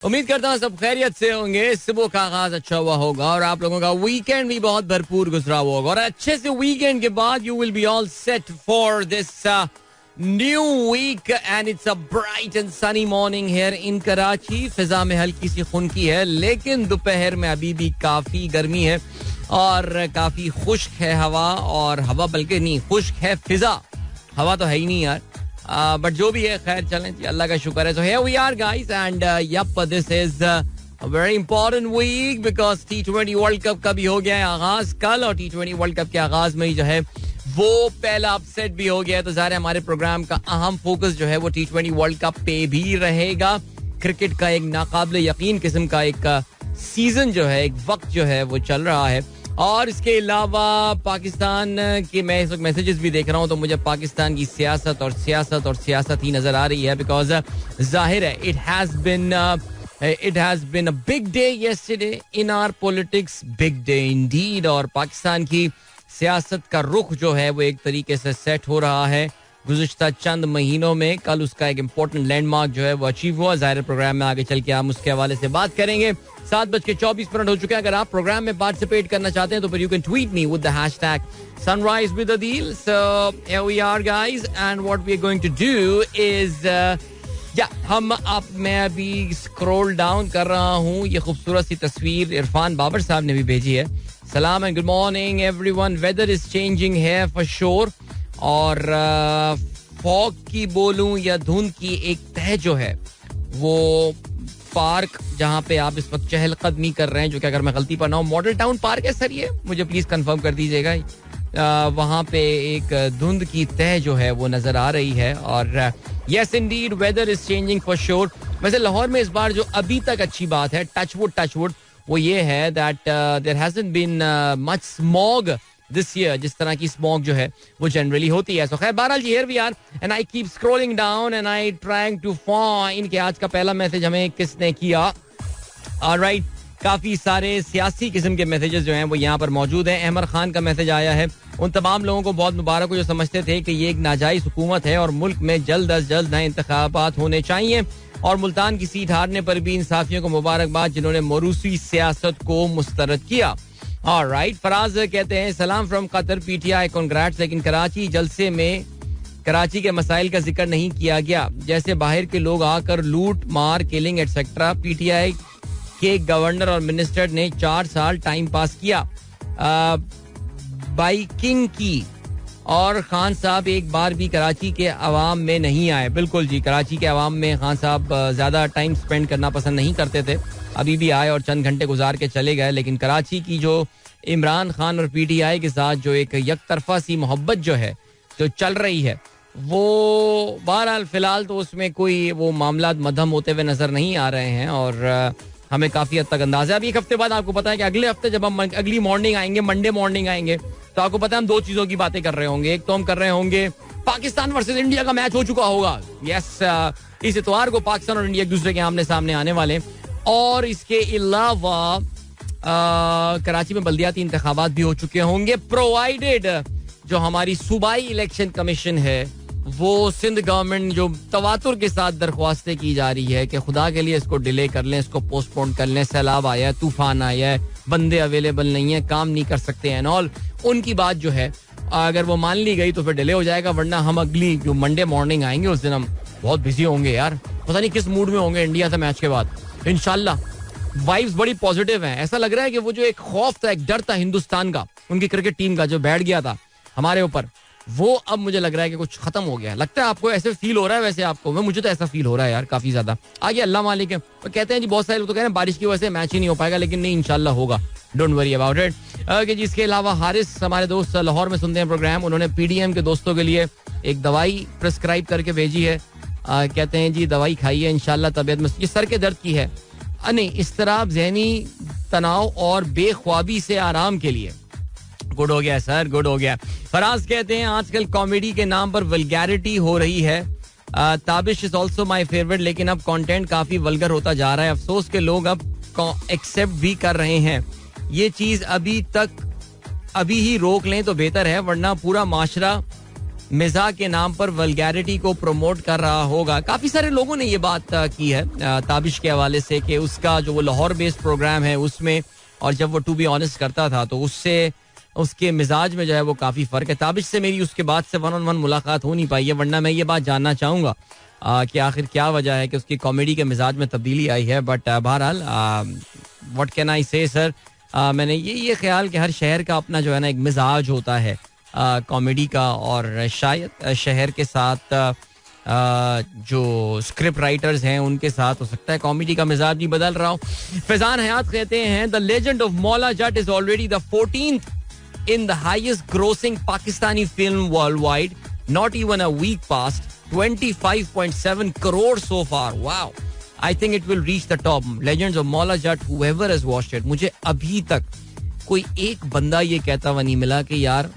उम्मीद करता हूँ सब खैरियत से होंगे, सुबह का आगाज अच्छा हुआ होगा और आप लोगों का वीकेंड भी बहुत भरपूर गुजरा हुआ होगा और अच्छे से वीकेंड के बाद you will be all set for this new week and it's a bright and sunny morning here in Karachi. फिजा में हल्की सी खुनकी है लेकिन दोपहर में अभी भी काफी गर्मी है और काफी खुश्क है हवा, और हवा बल्कि नहीं खुश्क है फिजा, हवा तो है ही नहीं यार. बट जो भी है खैर चलें जी, अल्लाह का शुक्र है. So here we are guys and this is a very important week because T20 world cup का भी हो गया है आगाज कल और T20 वर्ल्ड कप के आगाज में ही जो है वो पहला अपसेट भी हो गया है. तो ज़ाहिर है हमारे प्रोग्राम का अहम फोकस जो है वो T20 वर्ल्ड कप पे भी रहेगा. क्रिकेट का एक नाकाबिले यकीन किस्म का एक सीजन जो है, एक वक्त जो है वो चल रहा है. और इसके अलावा पाकिस्तान के मैं इस वक्त मैसेजेस भी देख रहा हूँ तो मुझे पाकिस्तान की सियासत और सियासत ही नजर आ रही है. बिकॉज जाहिर है it has been a big day yesterday in our politics, big day indeed. और पाकिस्तान की सियासत का रुख जो है वो एक तरीके से सेट हो रहा है गुज़िश्ता चंद महीनों में. कल उसका एक इम्पोर्टेंट लैंडमार्क जो है वो अचीव हुआ. ज़ाहिर प्रोग्राम में आगे चल के हम उसके हवाले से बात करेंगे. 7:24 हो चुके हैं. अगर आप प्रोग्राम में पार्टिसिपेट करना चाहते हैं तो फिर you can tweet me with the hashtag sunrise with Adeel. So here we are guys and what we are going to do is मैं अभी स्क्रॉल डाउन कर रहा हूँ. ये खूबसूरत सी तस्वीर इरफान बाबर साहब ने भी भेजी है. सलाम and good morning everyone. Weather is changing है फॉर श्योर. और फॉग की बोलूं या धुंध की एक तह जो है वो पार्क जहां पे आप इस वक्त चहलकदमी कर रहे हैं, जो कि अगर मैं गलती पर ना हूं मॉडल टाउन पार्क है सर, ये मुझे प्लीज कंफर्म कर दीजिएगा. वहां पे एक धुंध की तह जो है वो नजर आ रही है. और yes indeed weather is changing for sure. वैसे लाहौर में इस बार जो अभी तक अच्छी बात है, टचवुड, वो ये है that there hasn't been much smog this year. जिस तरह की स्मॉग जो है वो जनरली होती है. सो खैर बहरहाल जी here we are and I keep scrolling down and I trying to find कि आज का पहला मैसेज हमें किसने किया. ऑलराइट, काफी सारे सियासी किस्म के मैसेजेस जो हैं वो यहाँ पर मौजूद हैं. अहमद खान का मैसेज आया है. उन तमाम लोगों को बहुत मुबारक हो जो समझते थे कि ये एक नाजायज हुकूमत है और मुल्क में जल्द अज जल्द नए इंतखाबात होने चाहिए. और मुल्तान की सीट हारने पर भी इंसाफियों को मुबारकबाद जिन्होंने मोरूसी सियासत को मुस्तरद किया. ऑलराइट, फराज कहते हैं सलाम फ्रॉम कतर, पीटीआई कांग्रेट्स. लेकिन कराची जलसे में कराची के मसाइल का जिक्र नहीं किया गया, जैसे बाहर के लोग आकर लूट मार किलिंग एटसेट्रा. पीटीआई के गवर्नर और मिनिस्टर ने 4 साल टाइम पास किया बाइकिंग की. और खान साहब एक बार भी कराची के अवाम में नहीं आए. बिल्कुल जी, कराची के अवाम में खान साहब ज्यादा टाइम स्पेंड करना पसंद नहीं करते थे. अभी भी आए और चंद घंटे गुजार के चले गए. लेकिन कराची की जो इमरान खान और पीटीआई के साथ जो एक यकतरफा सी मोहब्बत जो है जो चल रही है वो बहरहाल फिलहाल तो उसमें कोई वो मामला मध्यम होते हुए नजर नहीं आ रहे हैं. और हमें काफी हद तक अंदाजा है. अभी एक हफ्ते बाद आपको पता है कि अगले हफ्ते जब हम अगली मॉर्निंग आएंगे, मंडे मॉर्निंग आएंगे, तो आपको पता है हम 2 चीजों की बातें कर रहे होंगे. एक तो हम कर रहे होंगे पाकिस्तान वर्सेस इंडिया का मैच हो चुका होगा. यस, इस इतवार को पाकिस्तान और इंडिया एक दूसरे के आमने सामने आने वाले. और इसके अलावा कराची में बल्दियाती इंतखाबात भी हो चुके होंगे, प्रोवाइडेड जो हमारी सूबाई इलेक्शन कमीशन है वो सिंध गवर्नमेंट जो तवातुर के साथ दरख्वास्तें की जा रही है कि खुदा के लिए इसको डिले कर लें, इसको पोस्टपोन कर लें, सैलाब आया है, तूफान आया है, बंदे अवेलेबल नहीं है, काम नहीं कर सकते हैं ऑल, उनकी बात जो है अगर वो मान ली गई तो फिर डिले हो जाएगा. वरना हम अगली जो मंडे मॉर्निंग आएंगे उस दिन हम बहुत बिजी होंगे यार. पता नहीं किस मूड में होंगे इंडिया से मैच के बाद. इंशाल्लाह वाइब्स बड़ी पॉजिटिव हैं. ऐसा लग रहा है कि वो जो एक खौफ था, एक डर था हिंदुस्तान का, उनकी क्रिकेट टीम का जो बैठ गया था हमारे ऊपर, वो अब मुझे लग रहा है कि कुछ खत्म हो गया. लगता है आपको ऐसे फील हो रहा है? वैसे आपको, मुझे तो ऐसा फील हो रहा है यार काफी ज्यादा. आगे अल्लाह मालिक है. तो कहते हैं जी बहुत सारे लोग तो कह रहे हैं बारिश की वजह से मैच ही नहीं हो पाएगा, लेकिन नहीं, इंशाल्लाह होगा. Don't worry about it. Okay जी, इसके अलावा हारिस हमारे दोस्त लाहौर में सुनते हैं प्रोग्राम, उन्होंने पीडीएम के दोस्तों के लिए एक दवाई प्रिस्क्राइब करके भेजी है. कहते हैं जी दवाई खाइए इंशाल्लाह तबीयत में. ये सर के दर्द की है, नहीं इस्तराब, ज़हनी तनाव और बेख्वाबी से आराम के लिए. गुड हो गया सर, गुड हो गया. फराज कहते हैं आजकल कॉमेडी के नाम पर वल्गैरिटी हो रही है. Tabish is also my favourite, लेकिन अब कंटेंट काफी वल्गर होता जा रहा है. अफसोस के लोग अब एक्सेप्ट भी कर रहे हैं. ये चीज अभी ही रोक लें तो बेहतर है, वरना पूरा माशरा मिजाह के नाम पर वल्गैरिटी को प्रमोट कर रहा होगा. काफी सारे लोगों ने ये बात की है ताबिश के हवाले से कि उसका जो वो लाहौर बेस्ड प्रोग्राम है उसमें, और जब वो टू बी ऑनेस्ट करता था तो उससे उसके मिजाज में जो है वो काफी फर्क है. ताबिश से मेरी उसके बाद से 1-on-1 मुलाकात हो नहीं पाई है, वरना मैं ये बात जानना चाहूंगा कि आखिर क्या वजह है कि उसकी कॉमेडी के मिजाज में तब्दीली आई है. बट बहरहाल व्हाट कैन आई से सर, मैंने ये ख्याल कि हर शहर का अपना जो है ना एक मिजाज होता है कॉमेडी का, और शायद शहर के साथ जो स्क्रिप्ट राइटर्स हैं उनके साथ हो सकता है कॉमेडी का मिजाज भी बदल रहा हो. फैजान हयात कहते हैं the legend of Maula Jatt is already the 14th in the highest grossing Pakistani film worldwide. Not even a week past. 25.7 crore so far. Wow. I think it will reach the top. Legends of Maula Jat, whoever has watched it. मुझे अभी तक कोई एक बंदा ये कहता हुआ नहीं मिला कि यार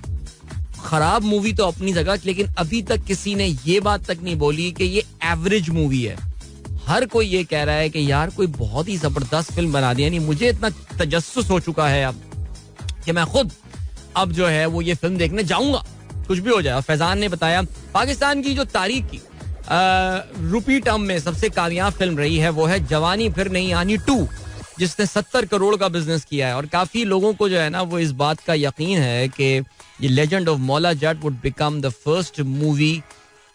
खराब मूवी तो अपनी जगह, लेकिन अभी तक किसी ने ये बात तक नहीं बोली कि ये एवरेज मूवी है. हर कोई ये कह रहा है कि यार कोई बहुत ही जबरदस्त फिल्म बना दी. यानी मुझे इतना तजस्सुस हो चुका है अब कि मैं खुद अब जो है वो ये फिल्म देखने जाऊंगा, कुछ भी हो जाए. फैजान ने बताया पाकिस्तान की जो तारीख की रुपी टर्म में सबसे कामयाब फिल्म रही है वो है जवानी फिर नहीं आनी 2, जिसने 70 करोड़ का बिजनेस किया है. और काफी लोगों को जो है ना वो इस बात का यकीन है कि ये legend of Maula Jatt would become the first movie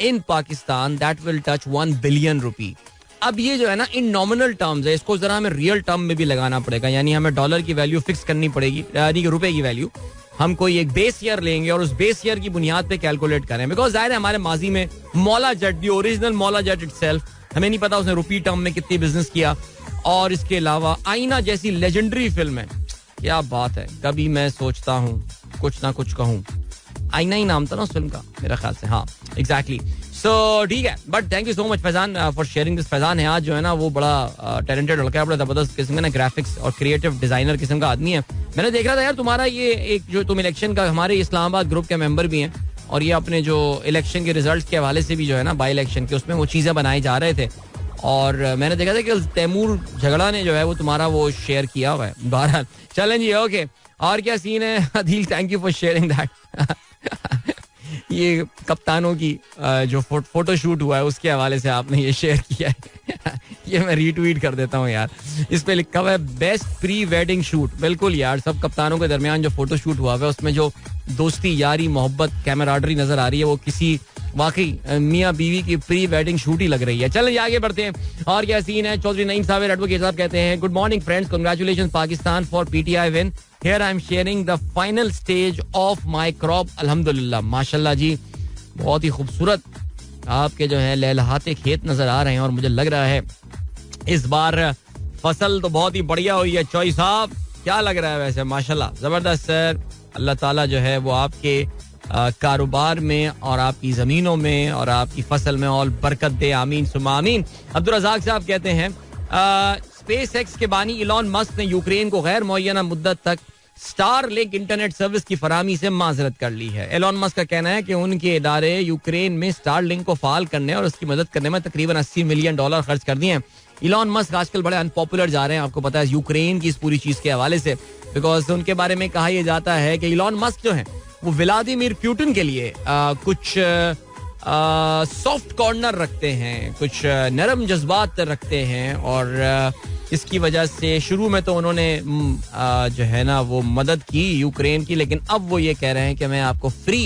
in Pakistan that will touch 1 billion rupee. अब ये जो है ना इन नॉमिनल टर्म्स है, इसको जरा हमें रियल टर्म में भी लगाना पड़ेगा. यानी हमें डॉलर की वैल्यू फिक्स करनी पड़ेगी, यानी कि रुपए की वैल्यू. हम कोई एक बेस ईयर लेंगे और उस बेस ईयर की बुनियाद पे कैलकुलेट करें. बिकॉज जाहिर है हमारे माजी में Maula Jatt, the original Maula Jatt itself, हमें नहीं पता उसने रुपी टर्म में कितनी बिजनेस किया. और इसके अलावा आईना जैसी लेजेंडरी फिल्म है, क्या बात है. कभी मैं सोचता हूँ कुछ ना कुछ कहूँ, आईना ही नाम था ना उस फिल्म का मेरा ख्याल से. हाँ एग्जैक्टली. सो ठीक है, but thank you so much Faizan for sharing this. Faizan है आज जो है ना वो बड़ा टैलेंटेड लड़का है, बड़ा जबरदस्त किस्म का ना ग्राफिक्स और क्रिएटिव डिजाइनर किस्म का आदमी है. मैंने देख रहा था यार तुम्हारा ये एक जो तुम इलेक्शन का हमारे इस्लामाबाद ग्रुप के मेंबर भी हैं, और ये अपने जो इलेक्शन के रिजल्ट के हवाले से भी जो है ना बाई इलेक्शन के उसमें वो चीज़ें बनाए जा रहे थे. और मैंने देखा था कि तैमूर झगड़ा ने जो है वो तुम्हारा वो शेयर किया हुआ है. बहरहाल चलें जी, ओके. और क्या सीन है Adeel, thank you for sharing that. ये कप्तानों की जो फोटो शूट हुआ है उसके हवाले से आपने ये शेयर किया है. ये मैं रीट्वीट कर देता हूँ यार. इस पे लिखा हुआ है बेस्ट प्री वेडिंग शूट. बिल्कुल यार, सब कप्तानों के दरमियान जो फोटो शूट हुआ है उसमें जो दोस्ती, यारी, मोहब्बत, कैमराडरी नजर आ रही है वो किसी वाकई मियाँ बीवी की प्री वेडिंग शूट ही लग रही है. चलिए आगे बढ़ते हैं. और क्या सीन है. चौधरी नईम साहब एडवोकेट साहब कहते हैं good morning friends, congratulations Pakistan for PTI win. Here I am sharing the final stage of my crop. अल्हम्दुलिल्लाह, माशाल्लाह जी, बहुत ही खूबसूरत आपके जो है लहलहाते खेत नजर आ रहे हैं. और मुझे लग रहा है इस बार फसल तो बहुत ही बढ़िया हुई है. चौई साहब क्या लग रहा है वैसे? माशाल्लाह जबरदस्त सर. अल्लाह ताला जो है वो आपके कारोबार में और आपकी जमीनों में और आपकी फसल में और बरकत दे. आमीन सुमा आमीन. अब्दुल रज़ाक साहब कहते हैं स्पेस एक्स के बानी इलॉन मस्क ने यूक्रेन को गैर मुअय्यना मुद्दत तक स्टारलिंक इंटरनेट सर्विस की फराहमी से माजरत कर ली है. एलॉन मस्क का कहना है कि उनके इदारे यूक्रेन में स्टारलिंक को फाल करने और उसकी मदद करने में तकरीबन $80 मिलियन खर्च कर दिए हैं. इलॉन मस्क आजकल बड़े अनपॉपुलर जा रहे हैं, आपको पता है, यूक्रेन की इस पूरी चीज के हवाले से. बिकॉज उनके बारे में कहा यह जाता है कि इलॉन मस्क जो है वो व्लादिमीर पुतिन के लिए कुछ सॉफ्ट कॉर्नर रखते हैं, कुछ नरम जज्बात रखते हैं. और इसकी वजह से शुरू में तो उन्होंने जो है ना वो मदद की यूक्रेन की, लेकिन अब वो ये कह रहे हैं कि मैं आपको फ्री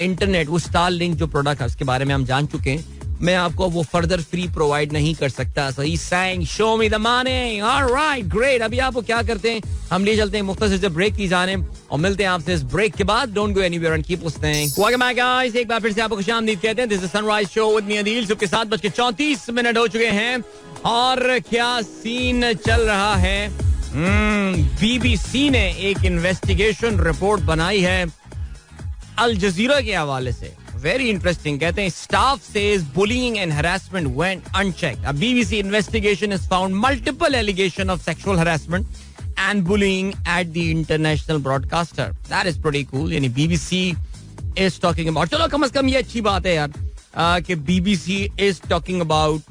इंटरनेट, वो स्टारलिंक जो प्रोडक्ट है उसके बारे में हम जान चुके हैं, मैं आपको वो फर्दर फ्री प्रोवाइड नहीं कर सकता. So he saying show me the money. Alright great. अभी आप वो क्या करते हैं, हम ले चलते हैं मुख्तसर से ब्रेक की जानिब और मिलते हैं आपसे इस ब्रेक के बाद. Don't go anywhere and keep listening. Welcome back guys, एक बार फिर से आपको खुशामदीद कहते हैं. This is sunrise show with me Adeel. सुबह के 7:34 हो चुके हैं. और क्या सीन चल रहा है. बीबीसी ने एक इन्वेस्टिगेशन रिपोर्ट बनाई है अल जजीरा के हवाले से. Very interesting. कहते हैं staff says bullying and harassment went unchecked. A BBC investigation has found multiple allegation of sexual harassment and bullying at the international broadcaster. That is pretty cool. यानी BBC is talking about, चलो कम से कम ये अच्छी बात है यार कि BBC is talking about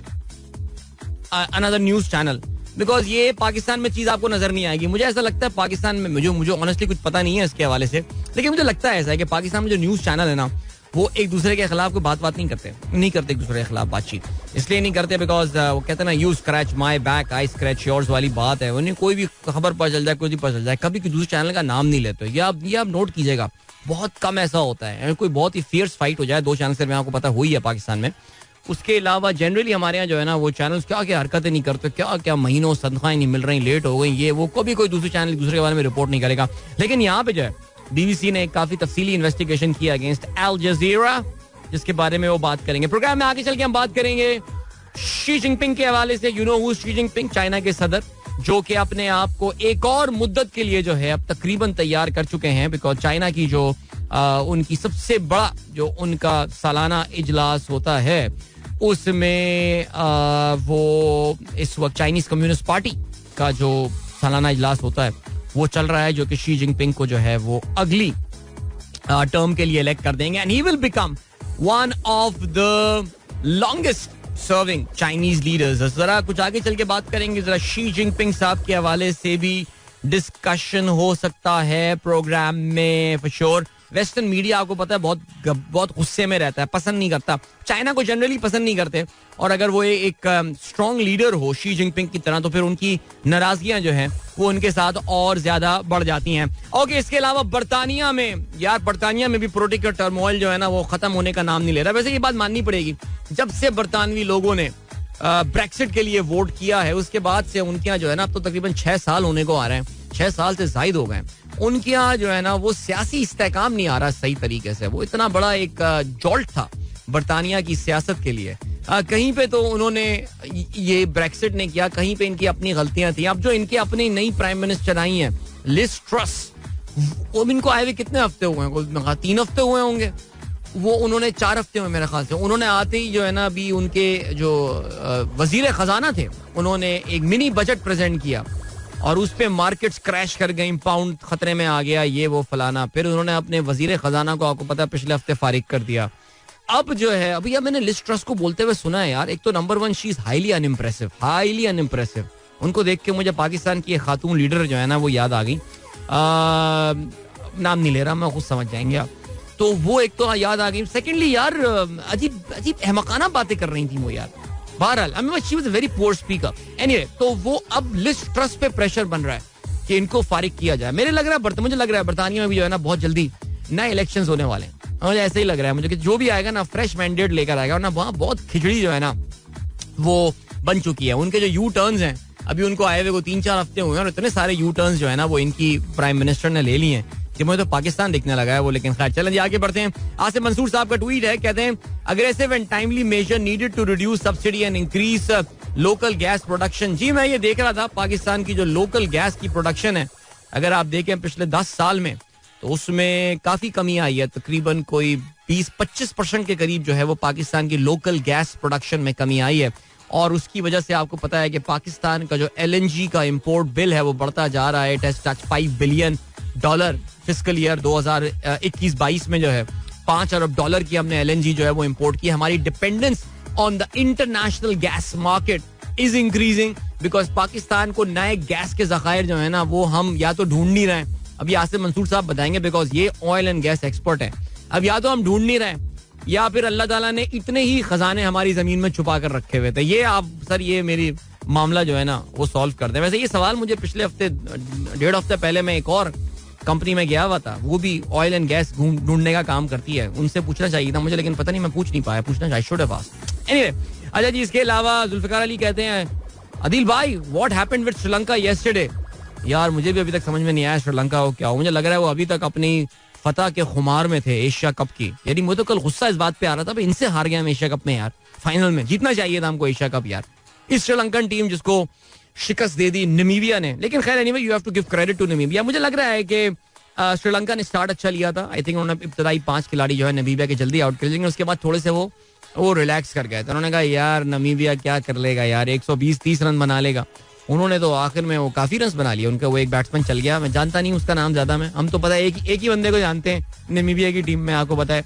another news channel. Because ये पाकिस्तान में चीज आपको नजर नहीं आएगी. मुझे ऐसा लगता है पाकिस्तान में, मुझे ऑनेस्टली कुछ पता नहीं है इसके हवाले से, लेकिन मुझे लगता है ऐसा है कि पाकिस्तान में जो न्यूज चैनल है ना वो एक दूसरे के खिलाफ कोई बात नहीं करते एक दूसरे के खिलाफ बातचीत इसलिए नहीं करते बिकॉज वो कहते हैं ना, you scratch my back I scratch yours वाली बात है. उन्हें कोई भी खबर पता चल जाए, कोई भी पता चल जाए, कभी किसी दूसरे चैनल का नाम नहीं लेते. ये आप नोट कीजिएगा, बहुत कम ऐसा होता है. कोई बहुत ही फियर्स फाइट हो जाए दो चैनल से, मैं आपको पता हुई है पाकिस्तान में. उसके अलावा जनरली हमारे यहाँ जो है ना, वो चैनल्स क्या क्या हरकतें नहीं करते, क्या क्या महीनों तनख्वाहें नहीं मिल रही, लेट हो गई, ये वो. कभी कोई दूसरे चैनल दूसरे के बारे में रिपोर्ट नहीं करेगा. लेकिन यहाँ पे जो है BBC ने काफी तफसीली इन्वेस्टिगेशन किया अगेंस्ट अल जजीरा, जिसके बारे में वो बात करेंगे. प्रोग्राम में आगे चल के हम बात करेंगे शी जिनपिंग के हवाले से. You know who Xi Jinping, China के सदर, जो कि अपने आप को एक और मुद्दत के लिए जो है अब तकरीबन तैयार कर चुके हैं. बिकॉज चाइना की जो उनकी सबसे बड़ा जो उनका सालाना इजलास होता है, उसमें वो इस वक्त चाइनीज कम्युनिस्ट पार्टी का जो सालाना इजलास होता है वो चल रहा है, जो कि शी जिनपिंग को जो है वो अगली टर्म के लिए इलेक्ट कर देंगे. And he will become one of the longest serving Chinese leaders. जरा कुछ आगे चल के बात करेंगे, जरा शी जिनपिंग साहब के हवाले से भी डिस्कशन हो सकता है प्रोग्राम में फॉर श्योर. वेस्टर्न मीडिया आपको पता है बहुत गुस्से में रहता है, पसंद नहीं करता. चाइना को जनरली पसंद नहीं करते, और अगर वो एक स्ट्रॉन्ग लीडर हो शी जिनपिंग की तरह, तो फिर उनकी नाराजगियां जो हैं वो उनके साथ और ज्यादा बढ़ जाती हैं. ओके, इसके अलावा बर्तानिया में भी पॉलिटिकल टर्मोइल जो है ना वो खत्म होने का नाम नहीं ले रहा. वैसे ये बात माननी पड़ेगी, जब से बरतानवी लोगों ने ब्रेक्सिट के लिए वोट किया है, उसके बाद से उनके यहाँ जो है ना, अब तो तकरीबन 6 साल होने को आ रहे हैं, 6 साल से जायद हो गए. उनके यहाँ जो है ना वो सियासी इस्तेकाम नहीं आ रहा सही तरीके से. वो इतना बड़ा एक जॉल्ट था बरतानिया की सियासत के लिए. कहीं पे तो उन्होंने ये ब्रेक्सिट ने किया, कहीं पे इनकी अपनी गलतियां थी. अब जो इनके अपनी नई प्राइम मिनिस्टर आई हैं, लिज ट्रस, वो इनको आए हुए कितने हफ्ते हुए हैं? 3 हफ्ते हुए होंगे. वो उन्होंने 4 हफ्ते में मेरे ख्याल से, उन्होंने आते ही जो है ना, अभी उनके जो वजीर खजाना थे, उन्होंने एक मिनी बजट प्रेजेंट किया और उस पे मार्केट्स क्रैश कर गई, पाउंड खतरे में आ गया, ये वो फलाना. फिर उन्होंने अपने वजीर खजाना को, आपको पता है, पिछले हफ्ते फारिग कर दिया. अब जो है, अभी यार मैंने लिज ट्रस को बोलते हुए सुना है यार, एक तो number 1 she is highly unimpressive. उनको देख के मुझे पाकिस्तान की एक खातून लीडर जो है ना वो याद आ गई. नाम नहीं ले रहा मैं, खुद समझ जाएंगे आप. तो वो एक तो याद आ गई. सेकेंडली यार अजीब अहमकाना बातें कर रही थी वो यार. बहरहाल, I mean she was a very poor speaker. Anyway, तो वो अब लिज ट्रस पे प्रेशर बन रहा है कि इनको फारिग किया जाए. मुझे लग रहा है बरतानिया में भी जो है ना बहुत जल्दी नए इलेक्शंस होने वाले हैं. मुझे ऐसे ही लग रहा है मुझे कि जो भी आएगा ना फ्रेश मैंडेट लेकर आएगा. और ना वहाँ बहुत खिचड़ी जो है ना वो बन चुकी है. उनके जो यू टर्न्स हैं, अभी उनको आए हुए को 3-4 हफ्ते हुए हैं, और इतने सारे यू टर्न्स जो है ना वो इनकी प्राइम मिनिस्टर ने ले लिए हैं कि मुझे तो पाकिस्तान दिखने लगा है वो. लेकिन खैर चलें जी, आगे बढ़ते हैं. आसिफ मंसूर साहब का ट्वीट है, कहते हैं aggressive and timely measure needed to reduce subsidy and increase local gas production. जी मैं ये देख रहा था, पाकिस्तान की जो लोकल गैस की प्रोडक्शन है, अगर आप देखें पिछले 10 साल में, तो उसमें काफी कमी आई है. तकरीबन कोई 20-25% के करीब जो है वो पाकिस्तान की लोकल गैस प्रोडक्शन में कमी आई है. और उसकी वजह से आपको पता है कि पाकिस्तान का जो LNG का इम्पोर्ट बिल है वो बढ़ता जा रहा है. It has touch $5 billion fiscal year 2021-22 में जो है $5 अरब की हमने LNG जो है वो इम्पोर्ट की. हमारी dependence on the international gas market is increasing because Pakistan को नए गैस के जखायर जो है ना वो हम या तो ढूंढ नहीं रहे. अब आसिफ मंसूर साहब बताएंगे, बिकॉज ये ऑयल एंड गैस एक्सपर्ट है. अब या तो हम ढूंढ नहीं रहे, या फिर अल्लाह ताला ने इतने ही खजाने हमारी जमीन में छुपा कर रखे हुए थे. ये आप सर, ये मेरी मामला जो है ना वो सॉल्व कर दें. वैसे ये सवाल मुझे पिछले हफ्ते, 1.5 हफ्ते पहले मैं एक और कंपनी में गया हुआ था, वो भी ऑयल एंड गैस ढूंढने का काम करती है. उनसे पूछना चाहिए था मुझे, लेकिन पता नहीं मैं पूछ नहीं पाया. पूछना चाहिए, शुड हैव आस्क्ड. एनीवे, अच्छा जी, इसके अलावा जुल्फिकार अली कहते हैं, अदिल भाई what happened with Sri Lanka yesterday. यार मुझे भी अभी तक समझ में नहीं आया श्रीलंका को क्या हो. मुझे लग रहा है वो अभी तक अपनी फतह के खुमार में थे एशिया कप की. यानी मुझे तो कल गुस्सा इस बात पे आ रहा था, इनसे हार गया हम एशिया कप में यार. फाइनल में जीतना चाहिए था हमको एशिया कप यार. इस श्रीलंकन टीम जिसको शिकस्त दे दी नमीबिया ने. लेकिन खैर anyway, you have to give credit to Namibia. मुझे लग रहा है कि श्रीलंका ने स्टार्ट अच्छा लिया था. आई थिंक उन्होंने इब्तदाई 5 खिलाड़ी जो है नमीबिया के जल्दी आउट कर लेकिन उसके बाद थोड़े से वो रिलैक्स कर गए. तो उन्होंने कहा यार नमीबिया क्या कर लेगा यार, 120-30 रन बना लेगा. उन्होंने तो आखिर में वो काफी रन बना लिए. उनका वो एक बैट्समैन चल गया, मैं जानता नहीं उसका नाम ज्यादा में. हम तो पता है एक ही बंदे को जानते हैं नमीबिया की टीम में, आपको पता है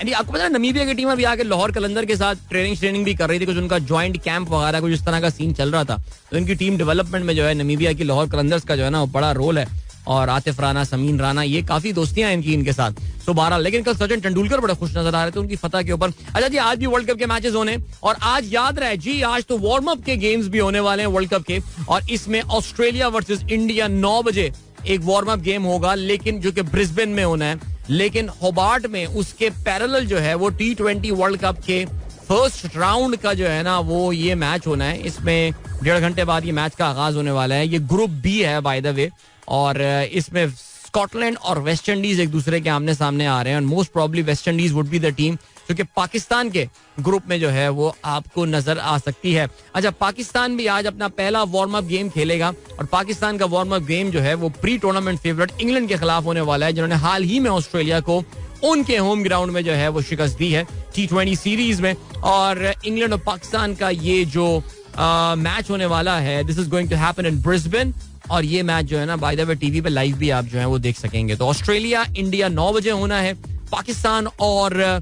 आपको पता है नमीबिया की टीम अभी आके लाहौर कलंदर के साथ ट्रेनिंग भी कर रही थी. कुछ उनका ज्वाइंट कैंप वगैरह कुछ इस तरह का सीन चल रहा था. तो इनकी टीम डेवलपमेंट में जो है नमीबिया की लाहौर कलंदर्स का जो है ना बड़ा रोल है. और आतिफ राना, समीन राना, ये काफी दोस्तियां हैं इनकी इनके साथ. तो 12. लेकिन कल सचिन तेंदुलकर बड़े खुश नजर आ रहे थे उनकी फतह के ऊपर. अच्छा जी, आज भी वर्ल्ड कप के मैचेस होने और आज याद रहे जी, आज तो वार्म अप के गेम्स भी होने वाले हैं वर्ल्ड कप के. और इसमें ऑस्ट्रेलिया वर्सेस इंडिया 9 बजे एक वार्म अप गेम होगा, लेकिन जो कि ब्रिस्बेन में होना है. लेकिन होबार्ट में उसके पैरेलल जो है वो T20 वर्ल्ड कप के फर्स्ट राउंड का जो है ना वो ये मैच होना है. इसमें 1.5 घंटे बाद ये मैच का आगाज होने वाला है. ये ग्रुप बी है बाय द वे, और इसमें स्कॉटलैंड और वेस्ट इंडीज एक दूसरे के आमने सामने आ रहे हैं. Most probably West Indies would be the team जो कि पाकिस्तान के ग्रुप में जो है वो आपको नजर आ सकती है. अच्छा, पाकिस्तान भी आज अपना पहला वार्म अप गेम खेलेगा और पाकिस्तान का वार्म अप गेम जो है वो प्री टूर्नामेंट फेवरेट इंग्लैंड के खिलाफ होने वाला है, जिन्होंने हाल ही में ऑस्ट्रेलिया को उनके होम ग्राउंड में जो है वो शिकस्त दी है T20 सीरीज में. और इंग्लैंड और पाकिस्तान का ये जो मैच होने वाला है, this is going to happen in Brisbane. और ये मैच जो है ना बाय द वे टीवी पे लाइव भी आप जो है वो देख सकेंगे. तो ऑस्ट्रेलिया इंडिया 9 बजे होना है, पाकिस्तान और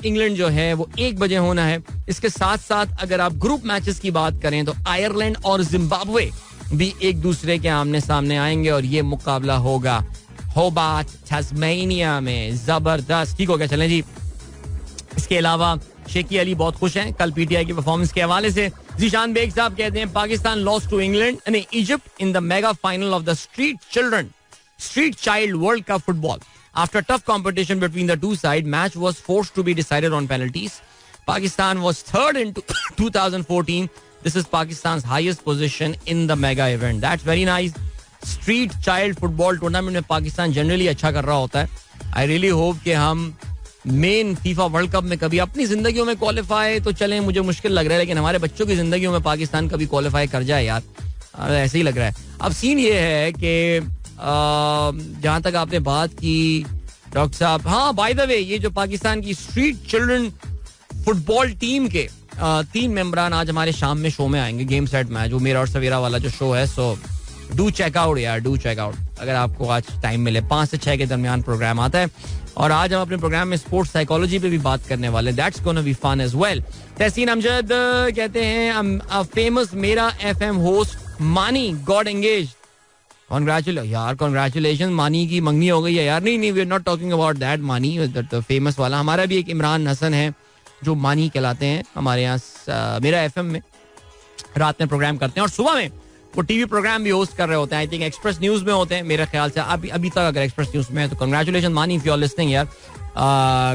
इंग्लैंड जो है वो 1 बजे होना है. इसके साथ साथ अगर आप ग्रुप मैचेस की बात करें तो आयरलैंड और जिम्बाब्वे भी एक दूसरे के आमने सामने आएंगे और ये मुकाबला होगा होबार्ट टास्मेनिया में. जबरदस्त. ठीक हो गया, चलें जी. इसके अलावा शेखी अली बहुत खुश हैं कल पीटीआई की परफॉर्मेंस के हवाले से. जीशान बेग साहब कहते हैं पाकिस्तान लॉस्ट टू इंग्लैंड नहीं Egypt in the mega final of the street child world cup football. After tough competition between the two sides, match was forced to be decided on penalties. Pakistan was third in 2014. This is Pakistan's highest position in the mega event. That's very nice. Street child football tournament में Pakistan generally अच्छा कर रहा होता है. I really hope कि हम main FIFA world cup में कभी अपनी जिंदगियों में क्वालिफाई तो चलें. मुझे मुश्किल लग रहा है, लेकिन हमारे बच्चों की जिंदगियों में पाकिस्तान कभी क्वालिफाई कर जाए यार, ऐसे ही लग रहा है. अब सीन ये है कि जहां तक आपने बात की डॉक्टर साहब, हाँ बाय द वे ये जो पाकिस्तान की स्ट्रीट चिल्ड्रन फुटबॉल टीम के 3 मेंबरान आज हमारे शाम में शो में आएंगे. गेम सेट मैच, वो मेरा और सवेरा वाला जो शो है. सो डू चेक आउट यार, डू चेक आउट अगर आपको आज टाइम मिले. 5 से 6 के दरमियान प्रोग्राम आता है और आज हम अपने प्रोग्राम में स्पोर्ट्स साइकोलॉजी पे भी बात करने वाले हैं. That's gonna be fun as well. Tahseen Amjad कहते हैं फेमस मेरा FM host Mani got engaged. Congratulation Mani की मंगनी हो गई है यार. नहीं we are not talking about that Mani, that famous वाला. हमारा भी एक इमरान हसन है जो मानी कहलाते हैं, हमारे यहाँ मेरा एफएम में रात में प्रोग्राम करते हैं और सुबह में वो टीवी प्रोग्राम भी होस्ट कर रहे होते हैं. आई थिंक एक्सप्रेस न्यूज में होते हैं मेरे ख्याल से अभी तक. अगर एक्सप्रेस न्यूज में है तो congratulation Mani if you are listening यार,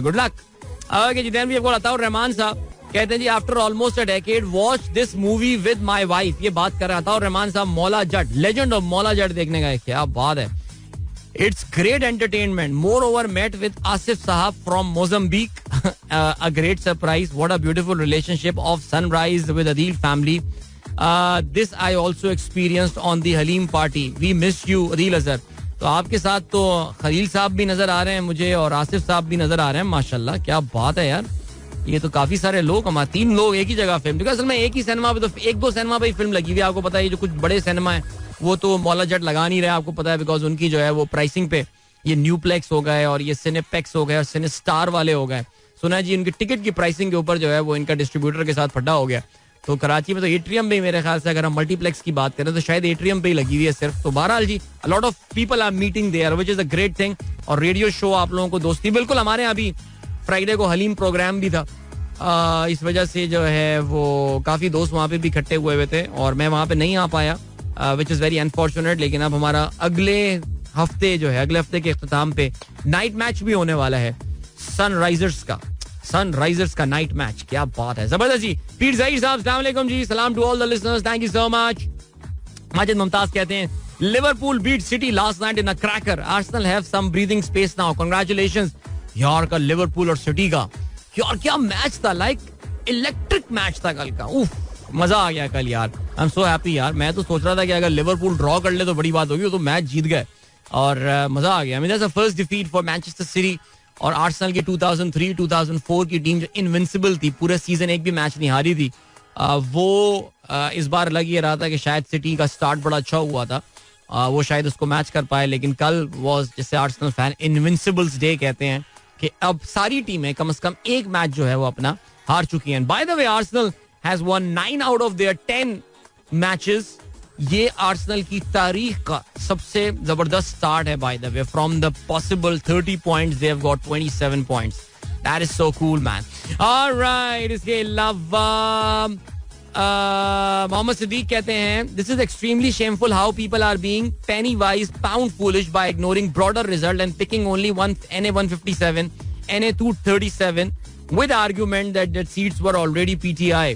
गुड लक. ओके जी, then we have got Ataur Rahman साहब कहते हैं जी after almost a decade watch this movie with my wife. ये बात कर रहा था और रहमान साहब मौला जट, लेजेंड ऑफ मौला जट देखने का. क्या बात है, it's great entertainment. Moreover met with Asif साहब from Mozambique, a great surprise. What a beautiful relationship of sunrise with Adeel family. This I also experienced on the haleem party. We miss you Adeel Azhar. तो आपके साथ तो खलील साहब भी नजर आ रहे हैं मुझे और आसिफ साहब भी नजर आ रहे हैं. माशाल्लाह, क्या बात है यार. ये तो काफी सारे लोग, हमारे 3 लोग एक ही जगह फिल्म. क्योंकि असल में एक ही सिनेमा पे तो 1-2 सिनेमा पे ही फिल्म लगी हुई है. आपको पता है जो कुछ बड़े सिनेमा है वो तो मौला जट लगा नहीं रहे, आपको पता है, बिकॉज उनकी जो है वो प्राइसिंग पे ये न्यूप्लेक्स हो गए और ये सिनेपेक्स हो गए और सिने स्टार वाले हो गए. सुना जी इनकी टिकट की प्राइसिंग के ऊपर जो है वो इनका डिस्ट्रीब्यूटर के साथ फड्डा हो गया. तो कराची में तो एट्रियम पे मेरे ख्याल से अगर हम मल्टीप्लेक्स की बात करें तो शायद एट्रियम पे ही लगी हुई है सिर्फ. तो बहरहाल जी a lot of people are meeting there which is a great thing. और रेडियो शो आप लोगों को दोस्ती, बिल्कुल हमारे यहाँ अभी फ्राइडे को हलीम प्रोग्राम भी था. इस वजह से जो है वो काफी दोस्त वहाँ पे भी इकट्ठे हुए थे और मैं वहाँ पे नहीं आ पाया, विच इज वेरी अनफॉर्चुनेट. लेकिन अब हमारा अगले हफ्ते जो है, अगले हफ्ते के इख्तिताम पे नाइट मैच भी होने वाला है. सनराइजर्स का नाइट मैच. क्या बात है, जबरदस्त जी. पीर ज़हीर साहब अस्सलाम वालेकुम जी, सलाम to all the listeners, thank you so much. Majid Mumtaz कहते हैं Liverpool beat City last night in a cracker. Arsenal have some breathing space now. Congratulations यार का लिवरपूल और सिटी का. यार क्या मैच था, लाइक इलेक्ट्रिक मैच था कल का. उफ, मजा आ गया कल यार. आई एम सो हैप्पी यार. मैं तो सोच रहा था कि अगर लिवरपूल ड्रॉ कर ले तो बड़ी बात होगी, तो मैच जीत गए और मजा आ गया. That's the first defeat for Manchester city. और आर्सेनल की 2003-2004 की टीम जो इनविंसिबल थी, पूरे सीजन एक भी मैच नहीं हारी थी, वो इस बार लग ये रहा था कि शायद सिटी का स्टार्ट बड़ा अच्छा हुआ था, वो शायद उसको मैच कर पाए. लेकिन कल वाज, जिससे आर्सेनल फैन इनविंसिबल्स डे कहते हैं, कि अब सारी टीमें कम से कम एक मैच जो है वो अपना हार चुकी हैं. By the way Arsenal has won 9 out of their 10 matches ये आर्सेनल की तारीख का सबसे जबरदस्त स्टार्ट है by the way. From the possible 30 points they have got 27 points. That is so cool man. Alright, इसके अलावा मोहम्मद सिद्दीक कहते हैं this is extremely shameful how people are being penny wise pound foolish by ignoring broader result and picking only one NA 157 NA 237 with argument that seats were already PTI.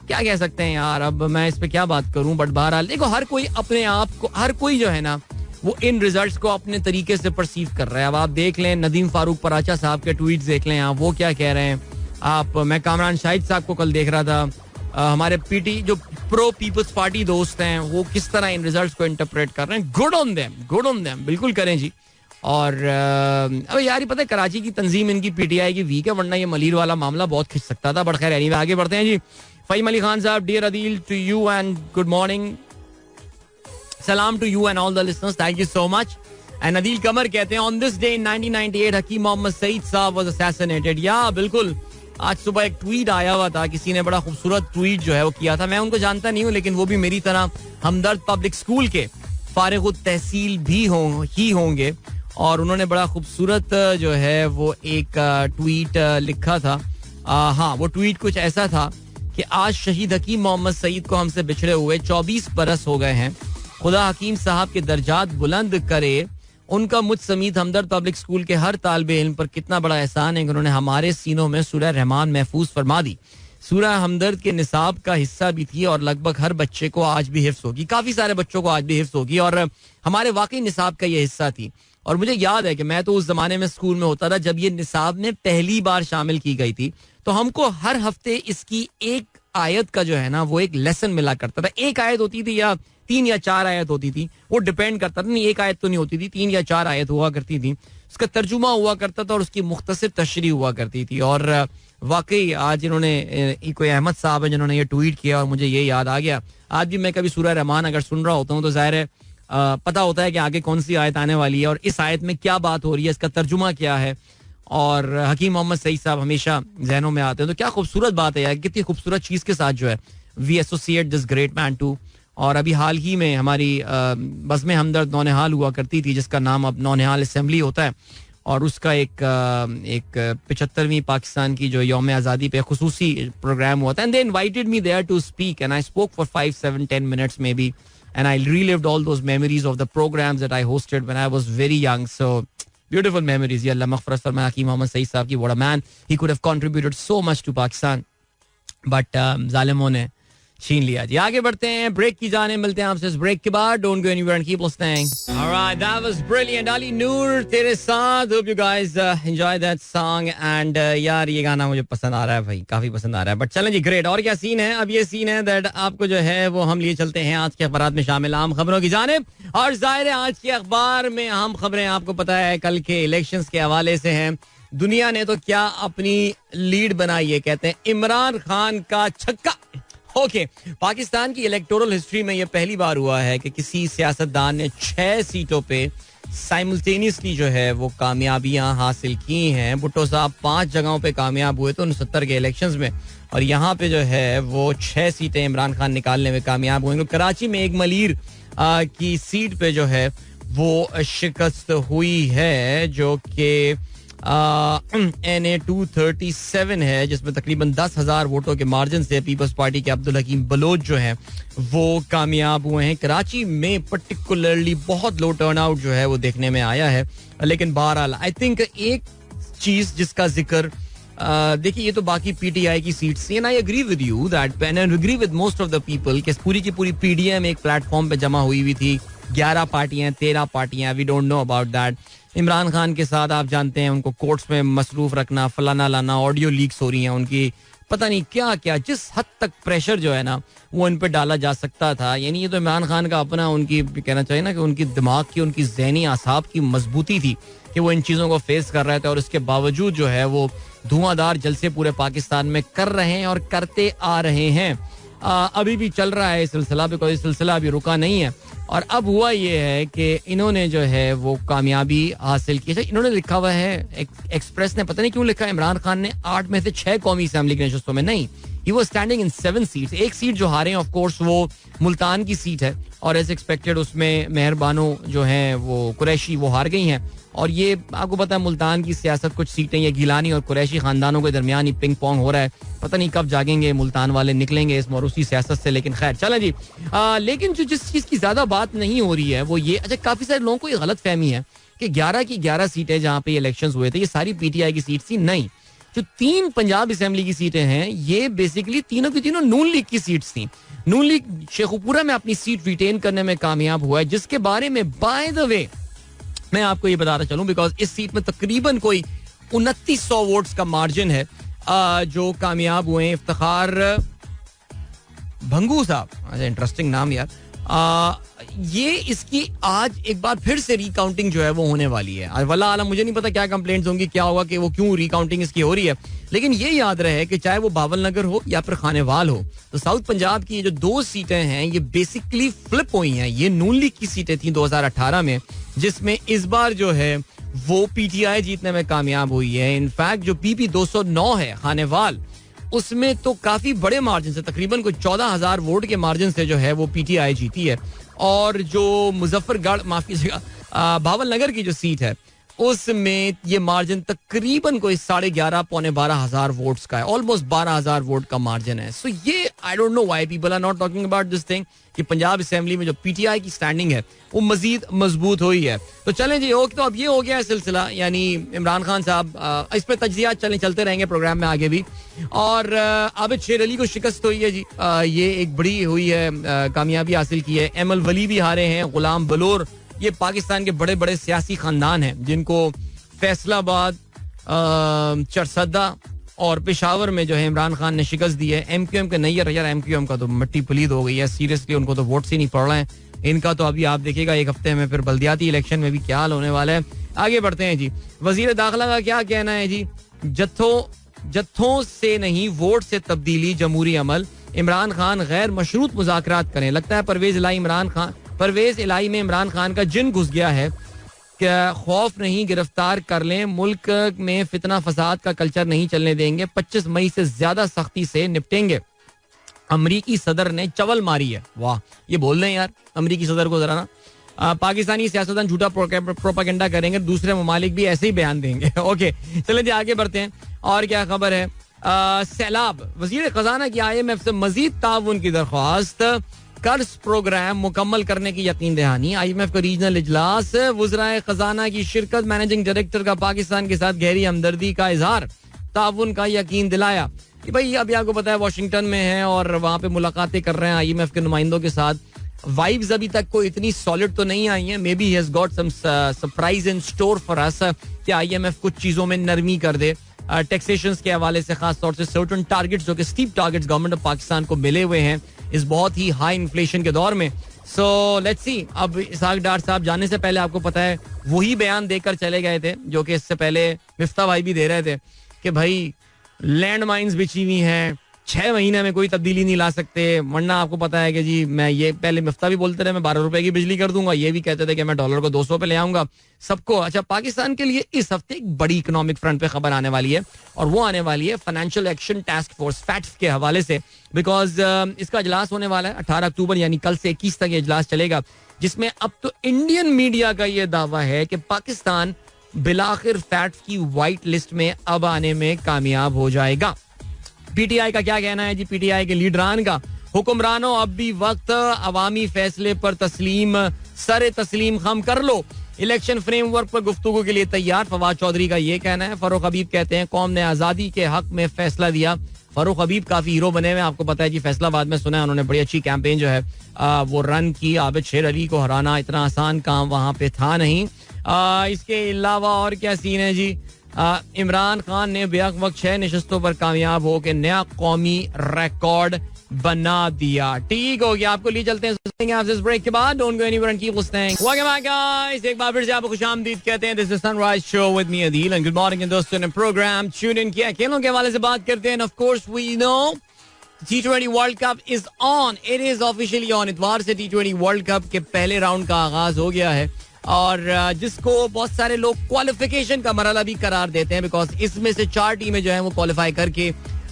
क्या कह सकते हैं यार, अब मैं इस पे क्या बात करूं. बट बहरहाल देखो, हर कोई अपने आप को, हर कोई जो है ना वो इन रिजल्ट्स को अपने तरीके से परसीव कर रहा है. अब आप देख लें नदीम फारूक पराचा साहब के ट्वीट्स देख लें आप, वो क्या कह रहे हैं. मैं कामरान शाहिद साहब को कल देख रहा था. हमारे पीटी जो प्रो पीपल्स पार्टी दोस्त हैं वो किस तरह इन रिजल्ट्स को इंटरप्रेट कर रहे हैं. गुड ऑन देम, बिल्कुल करें जी. और अब यार, ये पता है कराची की तंजीम इनकी PTI की वीक है, वरना ये मलीर वाला मामला बहुत खिंच सकता था. बट खैर एनीवे, आगे बढ़ते हैं जी. फहीम अली खान साहब, dear Adeel to you and good morning. सलाम to you and all the listeners, thank you so much. And Adeel Qamar कहते हैं on this day in 1998 Hakeem Mohammad Saeed साहब वाज असैसिनेटेड. या बिल्कुल, आज सुबह एक ट्वीट आया हुआ था, किसी ने बड़ा खूबसूरत ट्वीट जो है वो किया था. मैं उनको जानता नहीं हूँ, लेकिन वो भी मेरी तरह हमदर्द पब्लिक स्कूल के फारिग तहसील भी होंगे. और उन्होंने बड़ा खूबसूरत जो है वो एक ट्वीट लिखा था. हाँ, वो ट्वीट कुछ ऐसा था कि आज शहीद हकीम मोहम्मद सईद को हमसे बिछड़े हुए 24 बरस हो गए हैं. खुदा हकीम साहब के दर्जात बुलंद करे. उनका मुझ समीत हमदर्द पब्लिक स्कूल के हर तालिबे इल्म पर कितना बड़ा एहसान है कि उन्होंने हमारे सीनों में सूरह रहमान महफूज फरमा दी. सूरह हमदर्द के निसाब का हिस्सा भी थी और लगभग हर बच्चे को आज भी हिफ्स होगी. काफी सारे बच्चों को आज भी हिफ्स होगी और हमारे वाकई निसाब का ये हिस्सा थी. और मुझे याद है कि मैं तो उस जमाने में स्कूल में होता था जब ये निसाब में पहली बार शामिल की गई थी. तो हमको हर हफ्ते इसकी एक आयत का जो है ना वो एक लेसन मिला करता था. एक आयत होती थी या 3 या 4 आयत होती थी, वो डिपेंड करता था. नहीं, एक आयत तो नहीं होती थी, 3 या 4 आयत हुआ करती थी. उसका तर्जुमा हुआ करता था और उसकी मुख्तसर तशरीह हुआ करती थी. और वाकई आज इन्होंने, कोई अहमद साहब है जिन्होंने ये ट्वीट किया और मुझे ये याद आ गया. आज भी मैं कभी सूरह रहमान अगर सुन रहा होता हूँ तो जाहिर है पता होता है कि आगे कौन सी आयत आने वाली है और इस आयत में क्या बात हो रही है, इसका तर्जुमा क्या है. और हकीम मोहम्मद सईद साहब हमेशा जहनों में आते हैं. तो क्या खूबसूरत बात है यार, कितनी खूबसूरत चीज़ के साथ जो है we associate this great man too. और अभी हाल ही में हमारी बज़्म हमदर्द नौनिहाल हुआ करती थी, जिसका नाम अब नौनिहाल असेंबली होता है. और उसका एक 75वीं पाकिस्तान की जो यौम आज़ादी पे खुसूसी प्रोग्राम हुआ था. And they invited me there to speak and I spoke for 5-7-10 minutes maybe. And I relived all those memories of the programs that I hosted when I was very young. So beautiful memories. Ya Allah maghfirat farmaye Hakeem Mohammad Saeed साहब की. What a man. He could have contributed so much to Pakistan. But जालिमों ने छीन लिया जी. आगे बढ़ते हैं, break की जाने, मिलते हैं आपसे इस ब्रेक के बाद. Don't go anywhere and keep listening. All right, that was brilliant. Ali Noor तेरे साथ. Hope you guys enjoy that song. And यार ये गाना मुझे पसंद आ रहा है भाई, काफी पसंद आ रहा है. बट चलें जी, ग्रेट. और क्या सीन है? अब ये सीन है दैट आपको जो है वो हम लिए चलते हैं आज के अखबार में शामिल आम खबरों की जानिब. और जाहिर है आज के अखबार में अहम खबरें आपको पता है कल के इलेक्शंस के हवाले से हैं. दुनिया ने तो क्या अपनी लीड बनाई है, कहते हैं इमरान खान का छक्का. ओके, पाकिस्तान की इलेक्टोरल हिस्ट्री में यह पहली बार हुआ है कि किसी सियासतदान ने 6 सीटों पे साइमल्टेनियसली जो है वो कामयाबियां हासिल की हैं. भुट्टो साहब 5 जगहों पे कामयाब हुए थे 69 के इलेक्शंस में, और यहाँ पे जो है वो 6 सीटें इमरान खान निकालने में कामयाब हुए. कराची में एक मलीर की सीट पे जो है वो शिकस्त हुई है, जो कि NA 237 है, जिसमें तकरीबन 10,000 वोटों के मार्जिन से पीपल्स पार्टी के अब्दुल हकीम बलोच जो हैं वो कामयाब हुए हैं. कराची में पर्टिकुलरली बहुत लो टर्नआउट जो है वो देखने में आया है. लेकिन बहरहाल आई थिंक एक चीज जिसका जिक्र देखिए, ये तो बाकी PTI की सीट्स थी. And I agree with you that, and I agree with most of the people कि पूरी की पूरी PDM एक प्लेटफॉर्म पे जमा हुई थी. 11 पार्टियां, 13 पार्टियां, we don't know about that. Imran Khan के साथ आप जानते हैं उनको कोर्ट्स में मसरूफ रखना, फलाना लाना, ऑडियो लीक्स हो रही हैं उनकी, पता नहीं क्या क्या, जिस हद तक प्रेशर जो है ना वो इन पे डाला जा सकता था. यानी ये तो इमरान खान का अपना, उनकी कहना चाहिए ना कि उनकी दिमाग की, उनकी ज़हनी आसाब की मजबूती थी कि वो इन चीज़ों को फेस कर रहे थे. और इसके बावजूद जो है वो धुआंधार जलसे पूरे पाकिस्तान में कर रहे हैं और करते आ रहे हैं. अभी भी चल रहा है सिलसिला, बिकॉज ये सिलसिला अभी रुका नहीं है. और अब हुआ ये है कि इन्होंने जो है वो कामयाबी हासिल की. इन्होंने लिखा हुआ है, एक्सप्रेस ने पता नहीं क्यों लिखा, इमरान खान ने 8 में से 6 कौमी असेंबली की नशस्तों में. नहीं, he was standing in 7 seats. एक सीट जो हारे हैं ऑफ कोर्स वो मुल्तान की सीट है और एज एक्सपेक्टेड उसमें मेहरबानो जो हैं वो कुरैशी वो हार गई हैं. और ये आपको पता है मुल्तान की सियासत, कुछ सीटें ये गिलानी और कुरैशी खानदानों के दरमियान ही पिंग पोंग हो रहा है. पता नहीं कब जागेंगे मुल्तान वाले, निकलेंगे इस मौरूसी सियासत से. लेकिन खैर चलें जी. लेकिन जो जिस चीज़ की ज़्यादा बात नहीं हो रही है वो ये, अच्छा काफ़ी सारे लोगों को ये गलत फहमी है कि 11 की 11 सीटें जहाँ पे इलेक्शंस हुए थे ये सारी पीटीआई की सीट थी. नहीं, जो 3 पंजाब असेंबली की सीटें हैं ये बेसिकली तीनों की तीनों नून लीग की सीट्स थी. नून लीग शेखुपुरा में अपनी सीट रिटेन करने में कामयाब हुआ है, जिसके बारे में बाय द वे मैं आपको ये बताता चलूं बिकॉज इस सीट में तकरीबन कोई 2900 वोट्स का मार्जिन है जो कामयाब हुए हैं. इफ्तिखार भंगू साहब, अच्छा इंटरेस्टिंग नाम यार. ये इसकी आज एक बार फिर से रिकाउंटिंग जो है वो होने वाली है. वल्लाह आलम, मुझे नहीं पता क्या कंप्लेंट्स होंगी, क्या होगा कि वो क्यों रिकाउंटिंग इसकी हो रही है. लेकिन ये याद रहे कि चाहे वो बावल नगर हो या फिर खानेवाल हो, तो साउथ पंजाब की ये जो 2 सीटें हैं ये बेसिकली फ्लिप हुई हैं. ये नून लीग की सीटें थी 2018 में, जिसमें इस बार जो है वो पीटीआई जीतने में कामयाब हुई है. इनफैक्ट जो पीपी 209 है खानेवाल, उसमें तो काफी बड़े मार्जिन से, तकरीबन कोई 14,000 वोट के मार्जिन से जो है वो पीटीआई जीती है. और जो मुजफ्फरगढ़, माफ कीजिएगा, भावल नगर की जो सीट है उसमें ये मार्जिन तकरीबन कोई 11,500 पौने 12,000 वोट्स का है. ऑलमोस्ट 12,000 वोट का मार्जिन है. सो ये I don't know why people are not talking about this thing कि पंजाब असेंबली में जो पीटीआई की स्टैंडिंग है वो मजीद मजबूत हुई है. तो चलें जी, तो अब ये हो गया है सिलसिला, यानी इमरान खान साहब इस पर तज्जियात चलते रहेंगे प्रोग्राम में आगे भी. और आबिद शेर अली को शिकस्त हुई है जी, ये एक बड़ी हुई है, कामयाबी हासिल की है. एमल वली भी हारे हैं, गुलाम बलोर. ये पाकिस्तान के बड़े बड़े सियासी खानदान हैं जिनको फैसलाबाद, चरसद्दा और पेशावर में जो है इमरान खान ने शिकस्त दी है. एमक्यूएम के नहीं यार, एमक्यूएम का तो मिट्टी पलीद हो गई है सीरियसली, उनको तो वोट्स ही नहीं पड़ रहे हैं. इनका तो अभी आप देखिएगा एक हफ्ते में फिर बल्दियाती इलेक्शन में भी क्या हाल होने वाला है. आगे बढ़ते हैं जी. वजीर दाखिला का क्या कहना है जी? जत्थों से नहीं वोट से तब्दीली जमहूरी अमल, इमरान खान गैर मशरूत मुज़ाकरात करें. लगता है परवेज इलाही में इमरान खान का जिन घुस गया है. क्या खौफ नहीं, गिरफ्तार कर लें, मुल्क में फितना फसाद का कल्चर नहीं चलने देंगे, 25 मई से ज्यादा सख्ती से निपटेंगे. अमरीकी सदर ने चवल मारी है. वाह, ये बोल रहे हैं यार अमरीकी सदर को जरा ना. पाकिस्तानी सियासतदान झूठा प्रोपेगेंडा करेंगे, दूसरे ममालिक भी ऐसे ही बयान देंगे. ओके चलें जी, आगे बढ़ते हैं. और क्या खबर है? सैलाब, वजीर खजाना की IMF से मजीद ताउन की दरख्वास्त, कर्ज प्रोग्राम मुकम्मल करने की यकीन दहानी. IMF का रीजनल इजलास, वज़राए खजाना की शिरकत, मैनेजिंग डायरेक्टर का पाकिस्तान के साथ गहरी हमदर्दी का इजहार, ताउन का यकीन दिलाया. भाई अभी आपको पता है वाशिंगटन में है और वहां पे मुलाकातें कर रहे हैं IMF के नुमाइंदों के साथ. वाइब्स अभी तक कोई इतनी सॉलिड तो नहीं आई हैं. Maybe he has got some surprise in store for us कि IMF कुछ चीजों में नरमी कर दे. टैक्सेशन के हवाले से खास तौर से सर्टेन टारगेट्स, जो कि steep targets government of Pakistan को मिले हुए हैं इस बहुत ही हाई इन्फ्लेशन के दौर में. So let's see. अब इसहाक डार साहब जाने से पहले आपको पता है वही बयान देकर चले गए थे जो कि इससे पहले मिफ्ता भाई भी दे रहे थे कि भाई लैंड माइन्स बिछी हुई हैं, 6 महीने में कोई तब्दीली नहीं ला सकते. वरना आपको पता है कि जी मैं ये पहले मिफ्ता भी बोलते रहे मैं 12 रुपए की बिजली कर दूंगा, ये भी कहते थे कि मैं डॉलर को 200 पे ले आऊंगा सबको. अच्छा, पाकिस्तान के लिए इस हफ्ते एक बड़ी इकोनॉमिक फ्रंट पे खबर आने वाली है और वो आने वाली है financial action task force fats के हवाले से. बिकॉज इसका इजलास होने वाला है 18 अक्टूबर, यानी कल से 21 तक ये इजलास चलेगा, जिसमें अब तो इंडियन मीडिया का ये दावा है कि पाकिस्तान बिलाखिर फैट्स की व्हाइट लिस्ट में अब आने में कामयाब हो जाएगा. पीटीआई का क्या कहना है जी? पीटीआई के लीडरान का, हुक्मरानों अब भी वक्त अवामी फैसले पर सरे तस्लीम खम कर लो, इलेक्शन फ्रेमवर्क पर गुफ्तगू के लिए तैयार. फवाद चौधरी का ये कहना है. फरूख हबीब कहते हैं कौम ने आजादी के हक में फैसला दिया. फरूख हबीब काफी हीरो बने हुए, आपको पता है जी. फैसलाबाद में सुना है उन्होंने बड़ी अच्छी कैंपेन जो है वो रन की. आबिद शेर अली को हराना इतना आसान काम वहां पे था नहीं. इसके अलावा और क्या सीन है जी? इमरान खान ने बेहक वक्त 6 नशस्तों पर कामयाब हो के नया कौमी रिकॉर्ड बना दिया. ठीक हो गया, आपको लिए चलते हैं इस ब्रेक के बाद. Don't go anywhere and keep listening. Welcome back guys, एक बार फिर से आपको खुशामदीद कहते हैं. This is sunrise show with me Adeel and good morning दोस्तों ने प्रोग्राम ट्यून इन किया. खेलों के हवाले से बात करते हैं. Of course we know T20 world cup is on. It is officially on. इतवार से T20 वर्ल्ड कप के पहले राउंड का आगाज हो गया है और जिसको बहुत सारे लोग क्वालिफिकेशन का मरहला भी करार देते हैं, बिकॉज इसमें से 4 टीमें जो है वो क्वालिफाई करके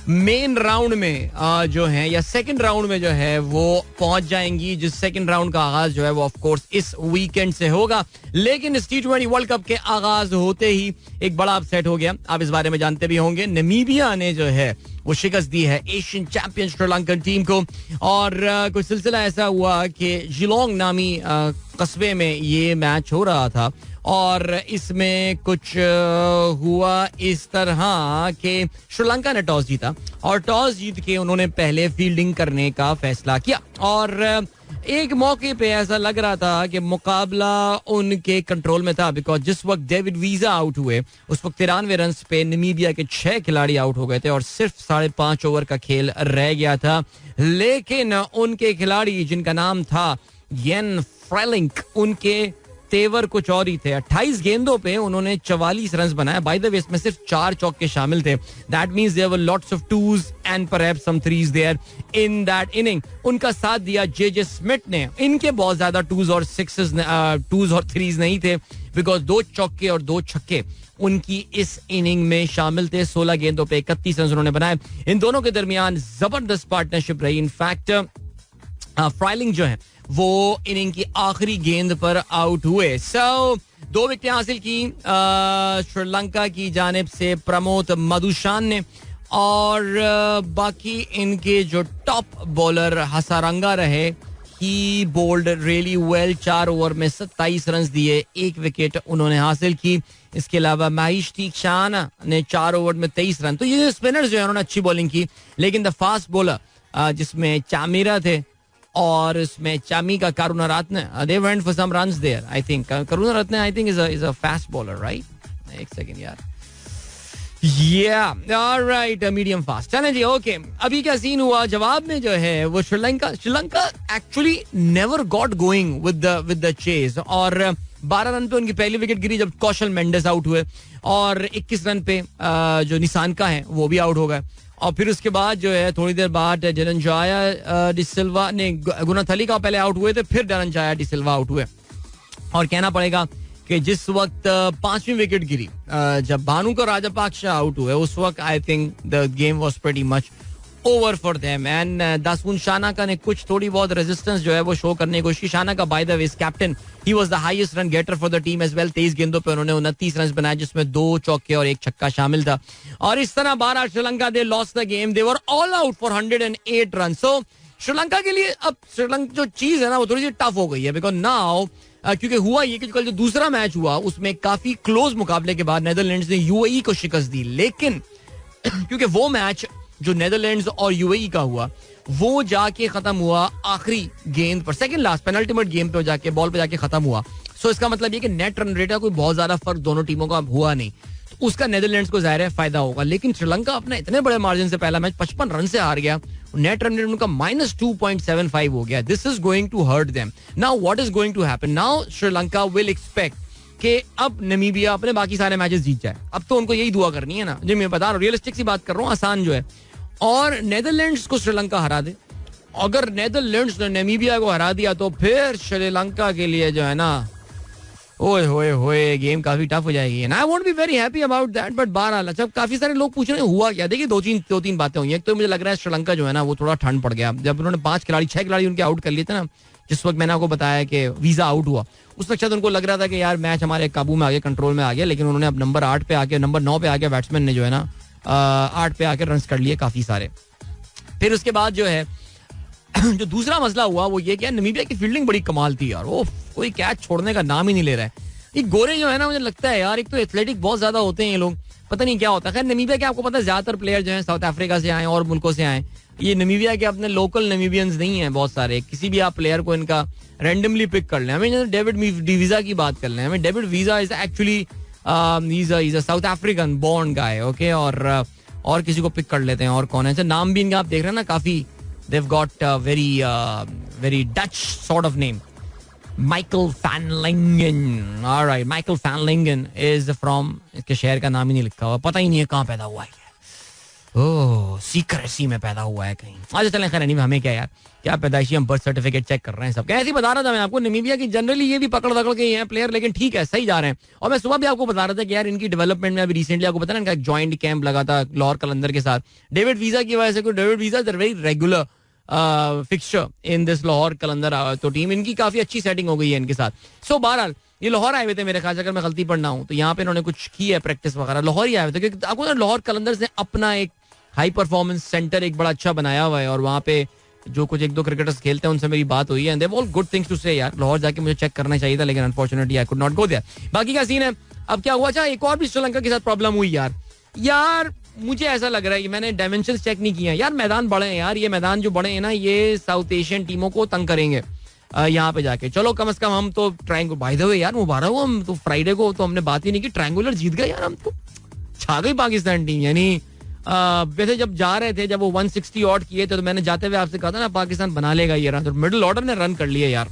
मेन राउंड में जो है या सेकंड राउंड में जो है वो पहुंच जाएंगी, जिस सेकंड राउंड का आगाज जो है वो ऑफ कोर्स इस वीकेंड से होगा. लेकिन इस T20 वर्ल्ड कप के आगाज होते ही एक बड़ा अपसेट हो गया. आप इस बारे में जानते भी होंगे. नामीबिया ने जो है वो शिकस्त दी है एशियन चैंपियन श्रीलंकन टीम को. और कुछ सिलसिला ऐसा हुआ कि जिलोंग नामी कस्बे में ये मैच हो रहा था और इसमें कुछ हुआ इस तरह कि श्रीलंका ने टॉस जीता और टॉस जीत के उन्होंने पहले फील्डिंग करने का फैसला किया. और एक मौके पे ऐसा लग रहा था कि मुकाबला उनके कंट्रोल में था, बिकॉज जिस वक्त डेविड वीजा आउट हुए उस वक्त 93 रन पे नामीबिया के 6 खिलाड़ी आउट हो गए थे और सिर्फ 5.5 ओवर का खेल रह गया था. लेकिन उनके खिलाड़ी जिनका नाम था येन फ्रेलिंक, उनके तेवर कुछ और ही थे. 28 गेंदों पे उन्होंने 44 रन बनाए. बाय द वे इसमें सिर्फ 4 चौके शामिल थे. That means there were lots of twos and perhaps some threes there in that inning. उनका साथ दिया जे स्मिथ ने. इनके बहुत ज्यादा टूज और थ्रीज नहीं थे, बिकॉज 2 चौके और 2 छक्के उनकी इस इनिंग में शामिल थे. 16 गेंदों पे 31 रन उन्होंने बनाए. इन दोनों के दरमियान जबरदस्त पार्टनरशिप रही. इनफैक्ट फ्राइलिंग जो है वो इनिंग की आखिरी गेंद पर आउट हुए. सो 2 विकेटें हासिल की श्रीलंका की जानिब से प्रमोद मधुशान ने और बाकी इनके जो टॉप बॉलर हसारंगा रहे, ही बोल्ड रियली वेल. 4 ओवर में 27 रन दिए, 1 विकेट उन्होंने हासिल की. इसके अलावा महेश तीक्षाना ने 4 ओवर में 23 रन. तो ये स्पिनर्स जो है उन्होंने अच्छी बॉलिंग की. लेकिन द फास्ट बॉलर जिसमें चामिरा थे और इसमें चामी का करुणारत्न, they went for some runs there. I think करुणारत्न I think is a fast bowler, right? एक सेकंड यार. Yeah, all right, medium fast. चलें जी, okay. अभी क्या सीन हुआ जवाब में जो है वो Sri Lanka actually never got going with the chase. और 12 रन पे उनकी पहली विकेट गिरी जब कौशल मेंडिस आउट हुए और 21 रन पे जो निशानका है वो भी आउट हो गए. और फिर उसके बाद जो है थोड़ी देर बाद धनंजय डिसिल्वा ने गुनाथली का पहले आउट हुए थे, फिर धनंजय डिसिल्वा आउट हुए. और कहना पड़ेगा कि जिस वक्त 5वीं विकेट गिरी जब भानुका राजापाक्ष आउट हुए उस वक्त I think the game was pretty much over for them. And Dasun Shanaka ने कुछ थोड़ी बहुत रेजिस्टेंस जो है वो शो करने की कोशिश की. Shanaka by the way captain, he was the highest run getter for the team as well. 23 गेंदों पे उन्होंने 29 रन बनाए जिसमें 2 चौके और 1 छक्का शामिल था. और इस तरह 12 Sri Lanka they lost the game. They were all out for 108 run. So Sri Lanka के लिए अब श्रीलंका जो चीज है ना वो थोड़ी सी टफ हो गई है, बिकॉज नाउ क्योंकि हुआ ये कि कल जो दूसरा मैच हुआ उसमें काफी क्लोज मुकाबले के बाद नेदरलैंड्स ने यूएई को शिकस्त दी. लेकिन क्योंकि वो मैच जो नेदरलैंड्स और यूएई का हुआ वो जाके खत्म हुआ आखिरी गेंद पर, सेकंड लास्ट पेनल्टीमेट गेम पे जाके बॉल पे जाके खत्म हुआ. सो इसका मतलब ये कि नेट रन रेट का कोई बहुत ज्यादा फर्क दोनों टीमों का हुआ नहीं. तो उसका नेदरलैंड्स को जाहिर है फायदा होगा. लेकिन श्रीलंका अपना इतने बड़े मार्जिन से पहला मैच 55 रन से हार गया. नेट रन रेट उनका -2.75 हो गया. This is going to hurt them. Now what is going to happen? Now Sri Lanka will expect कि अब नामीबिया अपने बाकी सारे मैचेस जीत जाए. अब तो उनको यही दुआ करनी है ना, जो मैं बता रहा हूँ, रियलिस्टिक सी बात कर रहा हूँ, आसान जो है. और नेदरलैंड्स को श्रीलंका हरा दे. अगर नेदरलैंड्स ने नामीबिया को हरा दिया तो फिर श्रीलंका के लिए जो है ना ओए होए होए गेम काफी टफ हो जाएगी. And I won't be very happy about that. But बहरहाल अच्छा, काफी सारे लोग पूछ रहे हैं हुआ क्या. देखिए दो तीन बातें हुई. एक तो मुझे लग रहा है श्रीलंका जो है ना वो थोड़ा ठंड पड़ गया जब उन्होंने 6 खिलाड़ी उनके आउट कर लिए थे ना. जिस वक्त मैंने आपको बताया कि वीजा आउट हुआ उस वक्त शायद उनको लग रहा था कि यार मैच हमारे काबू में आ गया, कंट्रोल में आ गया. लेकिन उन्होंने अब नंबर 9 पे आके बैट्समैन ने जो है ना 8 पे आके रन कर लिए काफी सारे. फिर उसके बाद जो है जो दूसरा मसला हुआ वो ये कि नामीबिया की फील्डिंग बड़ी कमाल थी यार. वो कोई कैच छोड़ने का नाम ही नहीं ले रहा है. ये गोरे जो है ना मुझे लगता है यार, एक तो एथलेटिक बहुत ज्यादा होते हैं ये लोग, पता नहीं क्या होता है. खैर नामीबिया के आपको पता है ज्यादातर प्लेयर जो है साउथ अफ्रीका से आए और मुल्कों से आए. ये नामीबिया के अपने लोकल नामीबियंस नहीं है बहुत सारे. किसी भी आप प्लेयर को इनका रैंडमली पिक कर लें. हमें डेविड वीजा की बात कर लें. हमें David Wiese is actually is a South African born guy. Okay, और किसी को पिक कर लेते हैं. और कौन है नाम भी इनका आप देख रहे हैं ना, काफी they've got very Dutch sort of name. Michael van Lingen. All right, Michael van Lingen is from, इसके शहर का नाम ही नहीं लिखा हुआ, पता ही नहीं है कहाँ पैदा हुआ है. ओह, सीक्रेसी में पैदा हुआ है कहीं. अच्छा चलें, खैर नहीं, हमें क्या यार, क्या पैदाइशी हम बर्थ सर्टिफिकेट चेक कर रहे हैं सब. ऐसे ही बता रहा था मैं आपको, नामीबिया की जनरली ये भी पकड़ दकड़ के ही हैं प्लेयर, लेकिन ठीक है, सही जा रहे हैं. और मैं सुबह भी आपको बता रहा था कि यार इनकी डेवलपमेंट में अभी रिसेंटली आपको पता ना, इनका एक जॉइंट कैंप लगा था लाहौर कलंदर के साथ. डेविड वीजा की वजह से, David Wiese is very regular fixture in this Lahore Qalandar. तो टीम इनकी काफी अच्छी सेटिंग हो गई है इनके साथ. सो बहरहाल ये लाहौर आए हुए थे मेरे ख्याल से, अगर मैं गलती पर ना हूं तो यहाँ पे इन्होंने कुछ की है प्रैक्टिस वगैरह. लाहौर ही आए हुए थे क्योंकि आपको लाहौर कलंदर ने अपना एक हाई परफॉर्मेंस सेंटर एक बड़ा अच्छा बनाया हुआ है, और वहाँ पे जो कुछ एक दो क्रिकेटर्स खेलते हैं उनसे मेरी बात हुई है, and they have all good things to say. यार लाहौर जाके मुझे चेक करना चाहिए था, लेकिन unfortunately I could not go there. बाकी का सीन है. अब क्या हुआ, अच्छा एक और भी श्रीलंका के साथ प्रॉब्लम हुई यार मुझे ऐसा लग रहा है कि मैंने डायमेंशंस चेक नहीं किए हैं यार. मैदान बड़े हैं यार, ये मैदान जो बड़े हैं ना, ये साउथ एशियन टीमों को तंग करेंगे यहाँ पे जाके. चलो कम से कम हम तो ट्रायंगुलर, बाय द वे यार मुबारक हो, हम तो फ्राइडे को तो हमने बात ही नहीं की, ट्रायंगुलर जीत गए यार, हम तो छा गई पाकिस्तान टीम. यानी वैसे जब जा रहे थे, जब वो 160 ऑट किए थे, तो मैंने जाते हुए आपसे कहा था ना पाकिस्तान बना लेगा ये रन, तो मिडिल ऑर्डर ने रन कर लिए यार,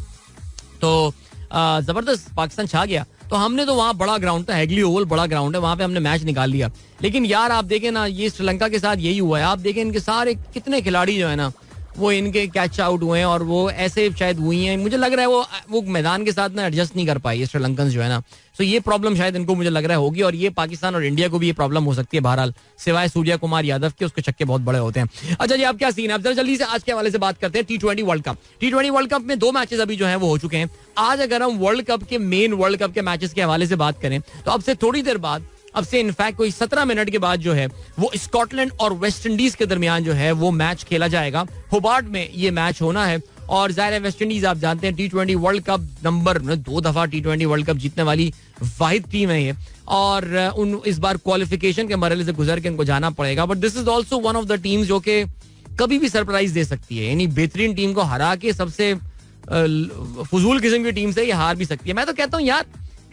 तो जबरदस्त पाकिस्तान छा गया. तो हमने तो वहाँ बड़ा ग्राउंड था, हैगली ओवल बड़ा ग्राउंड है, वहाँ पे हमने मैच निकाल लिया. लेकिन यार आप देखें ना, ये श्रीलंका के साथ यही हुआ है. आप देखें इनके सारे कितने खिलाड़ी जो है ना, वो इनके कैच आउट हुए हैं, और वो ऐसे शायद हुई हैं. मुझे लग रहा है वो मैदान के साथ ना एडजस्ट नहीं कर पाई ये श्रीलंकन जो है ना. सो ये प्रॉब्लम शायद इनको मुझे लग रहा है होगी, और ये पाकिस्तान और इंडिया को भी ये प्रॉब्लम हो सकती है. बहरहाल सिवाय सूर्या कुमार यादव के, उसके छक्के बहुत बड़े होते हैं. अच्छा जी, आप क्या सीन है, अब जरा जल्दी से आज के हवाले से बात करते हैं. T20 world cup. T20 world cup में 2 मैचेस अभी जो है वो हो चुके हैं. आज अगर हम वर्ल्ड कप के मेन वर्ल्ड कप के मैचेस के हवाले से बात करें, तो अब से थोड़ी देर बाद, अब से इनफैक्ट कोई 17 मिनट के बाद जो है वो स्कॉटलैंड और वेस्ट इंडीज के दरमियान जो है वो मैच खेला जाएगा. होबार्ट में ये मैच होना है. और जाहिर है वेस्ट इंडीज आप जानते हैं T20 वर्ल्ड कप नंबर 2 दफा T20 वर्ल्ड कप जीतने वाली वाहिद टीम है ये, और उन इस बार क्वालिफिकेशन के मरहले से गुजर के इनको जाना पड़ेगा. But this is also one of the teams जो कि कभी भी सरप्राइज दे सकती है. यानी बेहतरीन टीम को हरा के सबसे फजूल किस्म की टीम से ये हार भी सकती है. मैं तो कहता हूँ यार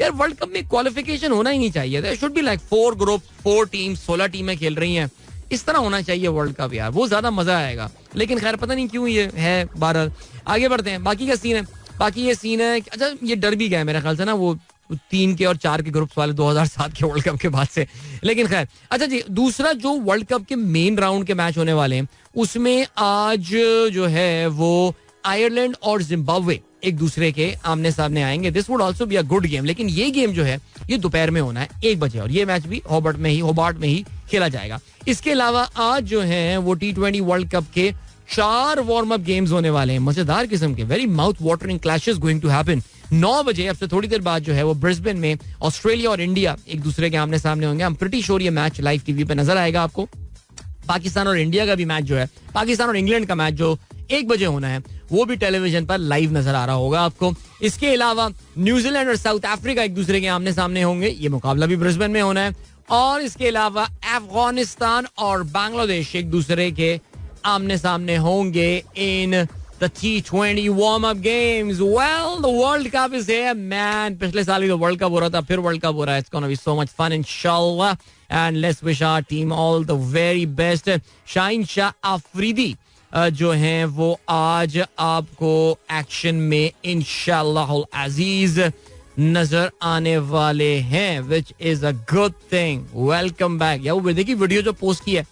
वर्ल्ड कप में क्वालिफिकेशन होना ही नहीं चाहिए. There should be like 4 group, 4 team, 16 टीमें खेल रही हैं, इस तरह होना चाहिए वर्ल्ड कप यार, वो ज्यादा मजा आएगा. लेकिन खैर पता नहीं क्यों ये है. बहरहाल आगे बढ़ते हैं. बाकी का सीन है, बाकी ये सीन है. अच्छा ये डर भी गया मेरे ख्याल से ना, वो 3 के और 4 के ग्रुप्स वाले 2007 के वर्ल्ड कप के बाद से. लेकिन खैर अच्छा जी, दूसरा जो वर्ल्ड कप के मेन राउंड के मैच होने वाले हैं, उसमें आज जो है वो आयरलैंड और जिम्बाब्वे एक दूसरे के आमने सामने आएंगे. This would also be a good game. लेकिन ये गेम जो है ये दोपहर में होना है 1 बजे, और ये मैच भी होबार्ट में ही खेला जाएगा. इसके अलावा आज जो है वो T20 वर्ल्ड कप के 4 वार्म अप गेम्स होने वाले हैं, मजेदार किस्म के, very mouth watering clashes going to happen. 9 बजे अब से थोड़ी देर बाद जो है वो ब्रिस्बेन में ऑस्ट्रेलिया और इंडिया एक दूसरे के आमने सामने होंगे. I'm pretty sure ये मैच लाइव टीवी पे नजर आएगा आपको. पाकिस्तान और इंडिया का भी मैच जो है, पाकिस्तान और इंग्लैंड का मैच जो 1 बजे होना है, वो भी टेलीविजन पर लाइव नजर आ रहा होगा आपको. इसके अलावा न्यूजीलैंड और साउथ अफ्रीका एक दूसरे के आमने सामने होंगे, ये मुकाबला भी ब्रिस्बेन में होना है. और इसके अलावा अफगानिस्तान और बांग्लादेश एक दूसरे के आमने सामने होंगे इन the T20 warm-up games. Well, the World Cup is here, man. पिछले साल भी तो World Cup हो रहा था, फिर World Cup हो रहा है. It's gonna be so much fun, inshallah. And let's wish our team all the very best. Shaheen Shah Afridi जो हैं वो आज आपको एक्शन में इंशाल्लाह अजीज नजर आने वाले हैं, which is a good thing. Welcome back. या वो देखिए वीडियो जो पोस्ट की है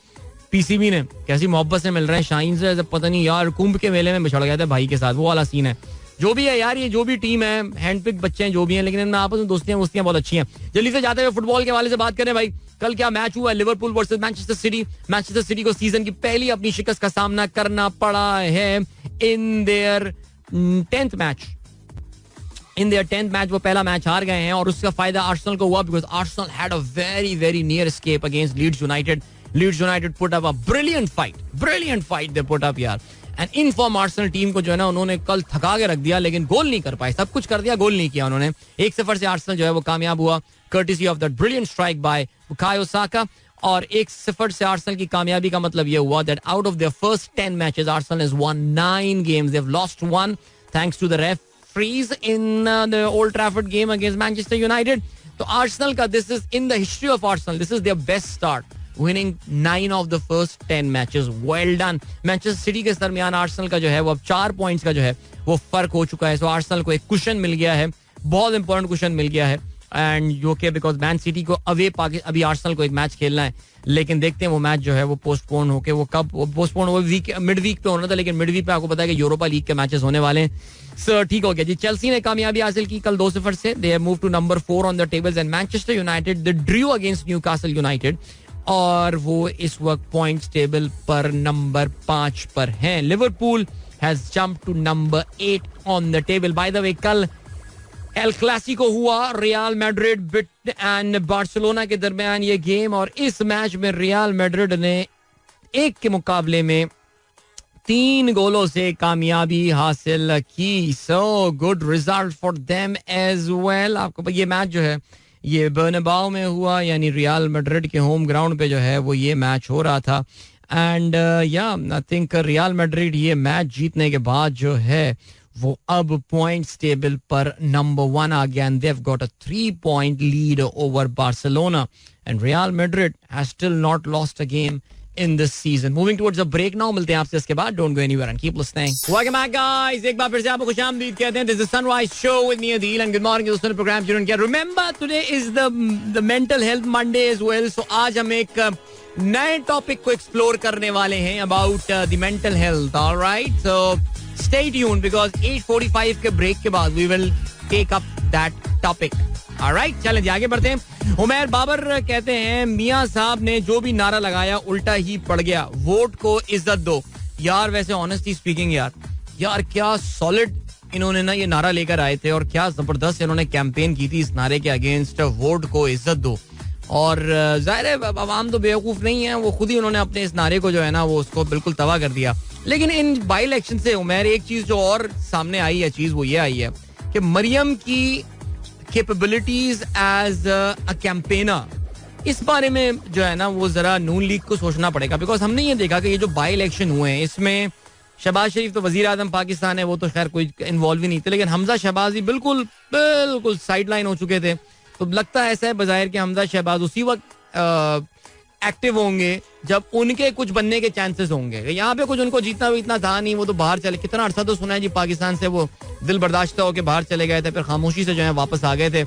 पीसीबी ने, कैसी मोहब्बत से मिल रहे हैं शाहीन से, पता नहीं यार कुंभ के मेले में बिछड़ गया था भाई के साथ, वो वाला सीन है. जो भी है यार, ये जो भी टीम है, हैंडपिक बच्चे हैं जो भी हैं, लेकिन इनमें आपस में दोस्तियां बहुत अच्छी हैं. जल्दी से जाते हुए फुटबॉल के हवाले से बात करें भाई. कल क्या मैच हुआ, Liverpool versus Manchester city. Manchester city को सीजन की पहली अपनी शिकस्त का सामना करना पड़ा है in their 10th match. In their 10th match वो पहला मैच हार गए हैं, और उसका फायदा आर्सेनल को हुआ, because Arsenal had a very very near escape against Leeds United. Leeds United put up a brilliant fight they put up यार. एंड इनफॉर्म आर्सेनल टीम को जो है ना उन्होंने कल थका के रख दिया, लेकिन गोल नहीं कर पाए. सब कुछ कर दिया, गोल नहीं किया उन्होंने. 1-0 से आर्सेनल जो है वो कामयाब हुआ, courtesy of that brilliant strike by Bukayo Saka. और 1-0 से आर्सेनल की कामयाबी का मतलब ये हुआ that out of there first 10 matches Arsenal has won 9 games. They've lost 1 thanks to the referees in the Old Trafford game against Manchester United. तो Arsenal का this is in the history of Arsenal, this is their best start, winning 9 of the first 10 matches. Well done. Manchester city के दरमियान Arsenal का जो है वो अब 4 points का जो है वो फर्क हो चुका है. सो आर्सेनल को एक कुशन मिल गया है, बहुत इंपॉर्टेंट कुशन मिल गया है, एंड जो कि बिकॉज मैन सिटी को अवे अभी आर्सेनल को एक मैच खेलना है, लेकिन देखते हैं वो मैच जो है वो पोस्टपोन होके वो कब पोस्टपोन हो, मिड वीक पे होना था, लेकिन मिड वीक पे आपको पता है कि यूरोपा लीग के मैचेस होने वाले हैं. सो ठीक हो गया जी. चेल्सी ने कामयाबी हासिल की कल 2-0 से. They have moved to number 4 on the tables and Manchester United they drew against Newcastle United और वो इस वक्त पॉइंट्स टेबल पर नंबर 5 पर हैं. Liverpool has jumped to number 8 on the table. By the way, कल एल क्लासिको हुआ, real Madrid and Barcelona के दरमियान ये गेम, और इस मैच में रियल मैड्रिड ने 1 के मुकाबले में 3 गोलों से कामयाबी हासिल की. So good result for them as well. आपको ये मैच जो है ये बर्नाबाउ में हुआ, यानी रियल मैड्रिड के होम ग्राउंड पे जो है वो ये मैच हो रहा था. And I think real Madrid ये मैच जीतने के बाद जो है वो अब पॉइंट्स टेबल पर नंबर 1 आ गया and they have got a 3-point lead over Barcelona and real Madrid has still not lost a game in this season. Moving towards a break now. मिलते हैं आपसे इसके बाद. Don't go anywhere and keep listening. Welcome back, guys. एक बार फिर से आपको खुशामदीद कहते हैं. This is Sunrise Show with me Adil and good morning दोस्तों. प्रोग्राम शुरू किया. Remember today is the mental health Monday as well. So आज हम एक नए टॉपिक को एक्सप्लोर करने वाले हैं about the mental health. All right. So stay tuned because 8:45 के ब्रेक के बाद we will take up that topic. Alright, चलें जी आगे बढ़ते हैं. उमैर बाबर कहते हैं मियां साहब ने जो भी नारा लगाया उल्टा ही पड़ गया, वोट को इज्जत दो. यार वैसे ऑनेस्टली स्पीकिंग यार क्या सॉलिड इन्होंने ना ये नारा लेकर आए थे और क्या जबरदस्त इन्होंने कैंपेन की थी इस नारे के अगेंस्ट, वोट को इज्जत दो. और जाहिर है अवाम तो बेवकूफ नहीं है, वो खुद ही उन्होंने अपने इस नारे को जो है ना वो उसको बिल्कुल तबाह कर दिया. लेकिन इन बाई इलेक्शन से उमैर एक चीज जो और सामने आई है, चीज वो ये आई है कि मरियम की कैपेबिलिटीज एज अ कैंपेनर, इस बारे में जो है ना वो जरा नून लीग को सोचना पड़ेगा. बिकॉज हमने ये देखा कि ये जो बाई इलेक्शन हुए हैं इसमें शहबाज शरीफ तो वजीर आजम पाकिस्तान है, वो तो खैर कोई इन्वॉल्व ही नहीं थे, लेकिन हमजा शहबाज ही बिल्कुल बिल्कुल साइड लाइन हो चुके थे. तो लगता है ऐसा है बजाहिर कि हमजा शहबाज उसी वक्त एक्टिव होंगे जब उनके कुछ बनने के चांसेस होंगे. यहाँ पे कुछ उनको जीतना भी इतना था नहीं, वो तो बाहर चले. कितना अर्सा तो सुना है जी पाकिस्तान से वो दिल बर्दाश्त होकर बाहर चले गए थे, फिर खामोशी से जो है वापस आ गए थे.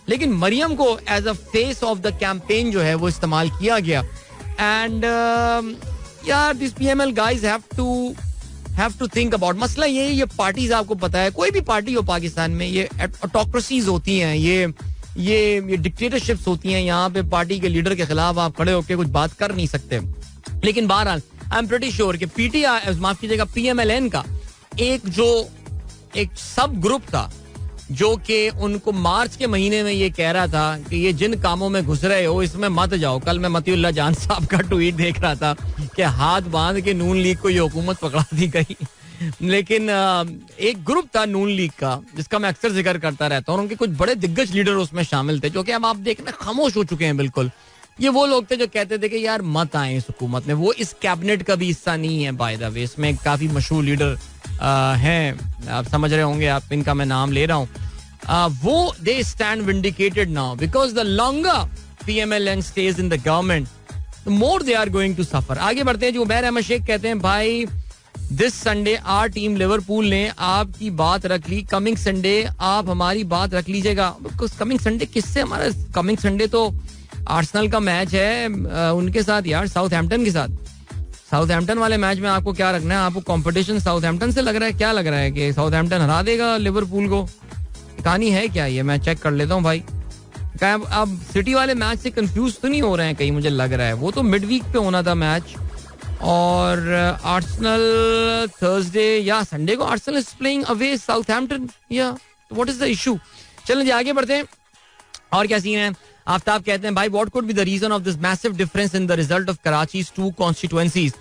लेकिन मरियम को as a face of the campaign जो है वो इस्तेमाल किया गया. एंड यार this PML guys have to think about. मसला ये पार्टीज आपको पता है, कोई भी पार्टी हो पाकिस्तान में, ये ऑटोक्रेसीज होती हैं, ये डिक्टेटरशिप्स होती हैं. यहाँ पे पार्टी के लीडर के खिलाफ आप खड़े होकर कुछ बात कर नहीं सकते. लेकिन बहरहाल आई एम प्रीटी श्योर कि पीटीआई माफ कीजिएगा पीएमएलएन का एक सब ग्रुप था जो कि उनको मार्च के महीने में ये कह रहा था कि ये जिन कामों में घुस रहे हो इसमें मत जाओ. कल मैं मतीउल्लाह जान साहब का ट्वीट देख रहा था कि हाथ बांध के नून लीग को ये हुकूमत पकड़ा दी गई. लेकिन एक ग्रुप था नून लीग का जिसका मैं अक्सर जिक्र करता रहता हूँ, उनके कुछ बड़े दिग्गज लीडर उसमें शामिल थे जो कि अब आप देखना खामोश हो चुके हैं बिल्कुल. ये वो लोग थे जो कहते थे कि यार मत आए इस हुकूमत में. वो इस कैबिनेट का भी हिस्सा नहीं है बाय द वे. इसमें काफी मशहूर लीडर हैं, आप समझ रहे होंगे, आप इनका मैं नाम ले रहा हूँ. वो they stand vindicated now because the longer PMLN stays in the government the more they are going to suffer. आगे बढ़ते हैं. जो उमैर अहमद शेख कहते हैं भाई this Sunday our team Liverpool ने आपकी बात रख ली, कमिंग संडे आप हमारी बात रख लीजिएगा. कमिंग संडे किससे? हमारा कमिंग संडे तो आर्सेनल का मैच है उनके साथ यार, साउथहैम्पटन के साथ. साउथहैम्पटन वाले मैच में आपको क्या रखना है? आपको कंपटीशन साउथहैम्पटन से लग रहा है? क्या लग रहा है कि साउथहैम्पटन हरा देगा लिवरपूल को? कहानी है क्या ये? मैं चेक कर लेता हूँ भाई. अब सिटी वाले मैच से कंफ्यूज तो नहीं हो रहे हैं कहीं? मुझे लग रहा है वो तो मिड वीक पे होना था मैच, और आर्सेनल थर्सडे या संडे को Arsenal is playing away Southampton. या व्हाट इज द इशू? चलें जी आगे बढ़ते हैं. और क्या सीन है? आफ्ताब कहते हैं भाई what could be the reason of this massive difference in the result of Karachi's 2 constituencies.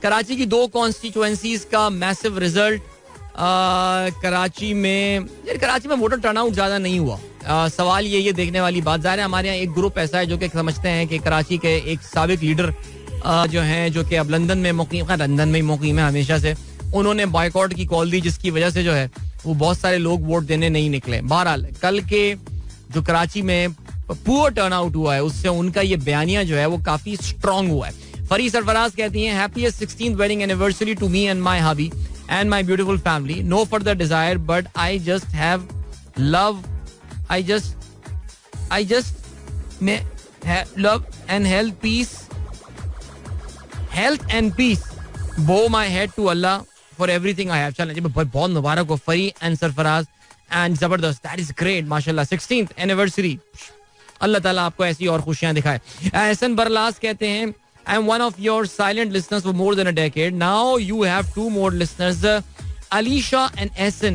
Karachi की 2 कॉन्स्टिट्यूएंसीज का मैसिव रिजल्ट. कराची में वोटर टर्नआउट ज्यादा नहीं हुआ. सवाल ये देखने वाली बात, ज़ाहिर है हमारे यहाँ एक ग्रुप ऐसा है जो कि समझते हैं कि कराची के एक साबिक लीडर जो हैं जो कि अब लंदन में मुकीम है हमेशा से, उन्होंने बॉयकॉट की कॉल दी जिसकी वजह से जो है वो बहुत सारे लोग वोट देने नहीं निकले. बहरहाल कल के जो कराची में पुअर टर्नआउट हुआ है उससे उनका ये बयानिया जो है वो काफी स्ट्रांग हुआ है. फरी सरफराज कहती हैं happiest 16th wedding anniversary to me and my hubby and my beautiful family. No further desire but I I just may love and health and peace bow my head to Allah for everything I have. चलें जी, बहुत मुबारक हो फरी and Sarfaraz and जबरदस्त. That is great माशाल्लाह. 16th anniversary. अल्लाह ताला आपको ऐसी और खुशियां दिखाए. एहसन बरलास कहते हैं I am one of your silent listeners for more than a decade. Now you have two more listeners, Alisha and Ehsan.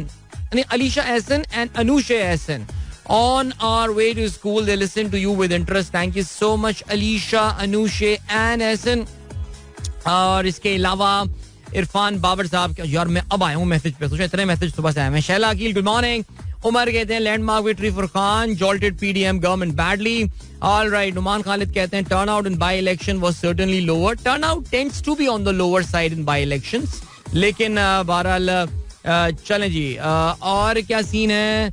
Alisha Ehsan and Anusha Ehsan. On our way to school, they listen to you with interest. Thank you so much, Alisha, Anusha and Ehsan. और इसके अलावा इरफान बाबर साहब, यार मैं अब आया हूँ message पे, सोचा इतने मैसेज सुबह से आए हैं. Shaila Aqeel, good morning. उमर कहते हैं landmark victory for Khan, jolted PDM government badly. Alright. Noman Khalid कहते हैं turnout in by election was certainly lower. Turnout tends to be on the lower side in by elections, लेकिन बहरहाल चलें जी. और क्या सीन है.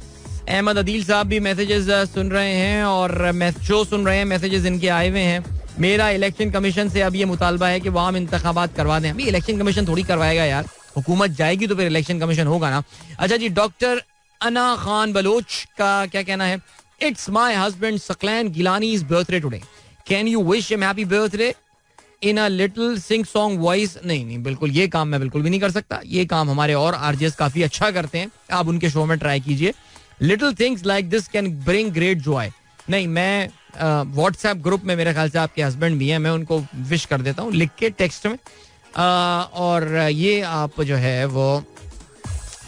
अहमद अदील साहब भी मैसेजेस सुन रहे हैं और शो सुन रहे हैं. मैसेजेस इनके आए हुए हैं. मेरा इलेक्शन कमीशन से अब ये मुतालबा है कि वो आम इंतखाबात करवा दें. अभी इलेक्शन कमीशन थोड़ी करवाएगा यार, हुकूमत जाएगी तो फिर इलेक्शन कमीशन होगा ना. अच्छा जी. डॉक्टर अना खान बलोच का क्या कहना है. It's my husband Saqlain Gilani's birthday today. Can you wish him happy birthday in a little sing song voice. नहीं, बिल्कुल ये काम मैं बिल्कुल भी नहीं कर सकता. ये काम हमारे और आरजेस काफी अच्छा करते हैं. आप उनके शो में ट्राई कीजिए. Little things like this can bring great Joy. नहीं, मैं व्हाट्सएप ग्रुप में, मेरे ख्याल से आपके हस्बैंड भी हैं, मैं उनको विश कर देता हूँ लिख के टेक्स्ट में. और ये आप जो है वो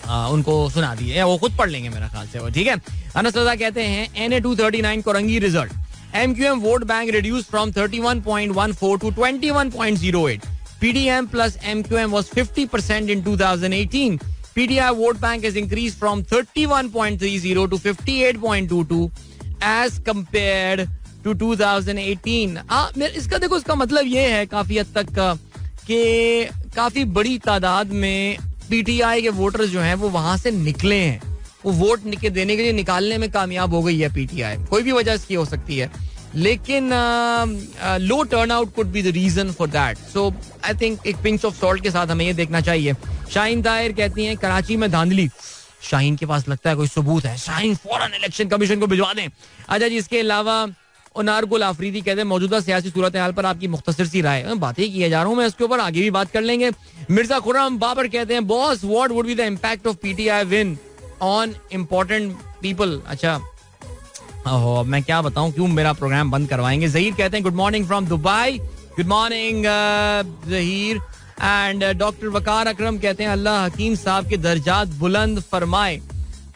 उनको सुना दिए, वो खुद पढ़ लेंगे मेरे ख्याल से वो. ठीक है. अनस रजा कहते हैं NA-239 Korangi result. MQM vote bank reduce from 31.14 to 21.08. PDM plus MQM was 50% in 2018. PDI vote bank has increased from 31.30 to 58.22 as compared to 2018. इसका देखो, इसका मतलब ये है काफी हद तक कि काफी बड़ी तादाद में पीटीआई के वोटर्स जो हैं वो वहां से निकले हैं. वो वोट देने के लिए निकालने में कामयाब हो गई है पीटीआई. कोई भी वजह इसकी हो सकती है, लेकिन low turnout could be the reason for that. So I think एक पिंच ऑफ सॉल्ट के साथ हमें ये देखना चाहिए. शाहीन ताहिर कहती हैं कराची में धांधली. शाहीन के पास लगता है कोई सबूत है. शाहीन फौरन इलेक्शन कमीशन को भिजवा दें. अच्छा जी. इसके अलावा उनारगुल आफरीदी कहते हैं मौजूदा सियासी सूरत हाल पर आपकी मुख्तसर सी राय. बातें किए जा रहा हूँ मैं इसके ऊपर, आगे भी बात कर लेंगे. मिर्जा खुर्रम बाबर कहते हैं boss what would be the impact of PTI win on important people. अच्छा, मैं क्या बताऊं, क्यों मेरा प्रोग्राम बंद करवाएंगे. जहीर कहते हैं good morning from Dubai. Good morning Zaheer. And doctor Waqar Akram कहते हैं अल्लाह हकीम साहब के दर्जात बुलंद फरमाए.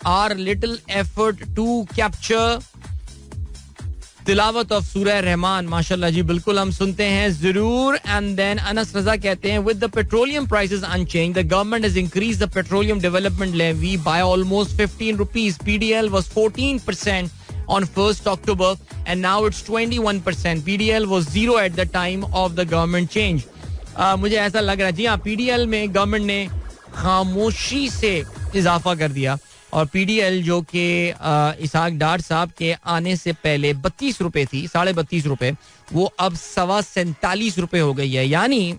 Are little effort to capture तिलावत ऑफ सूरह रहमान. माशाल्लाह जी, बिल्कुल हम सुनते हैं जरूर. एंड देन अनस रजा कहते हैं with the petroleum prices unchanged the government has increased the petroleum development levy by almost 15 rupees. PDL was 14% on 1st October and now it's 21%. PDL was zero at the time of the government change. मुझे ऐसा लग रहा है जी हाँ, PDL में government ने खामोशी से इजाफा कर दिया. और पीडीएल जो कि इसहाक डार साहब के आने से पहले 32 रुपए थी, 32.5 रुपए, वो अब 47 रुपए हो गई है. यानी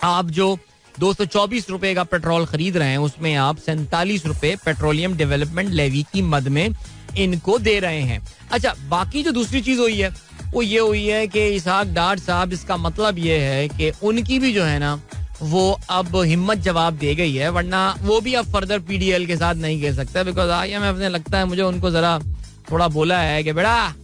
आप जो 224 रुपए का पेट्रोल खरीद रहे हैं उसमें आप 47 रुपए पेट्रोलियम डेवलपमेंट लेवी की मद में इनको दे रहे हैं. अच्छा, बाकी जो दूसरी चीज हुई है वो ये हुई है कि इसहाक डार साहब, इसका मतलब ये है कि उनकी भी जो है ना वो अब हिम्मत जवाब दे गई है, वरना वो भी अब फर्दर पीडीएल के साथ नहीं कह सकता. बिकॉज IMF ने लगता है मुझे उनको जरा थोड़ा बोला है कि बेटा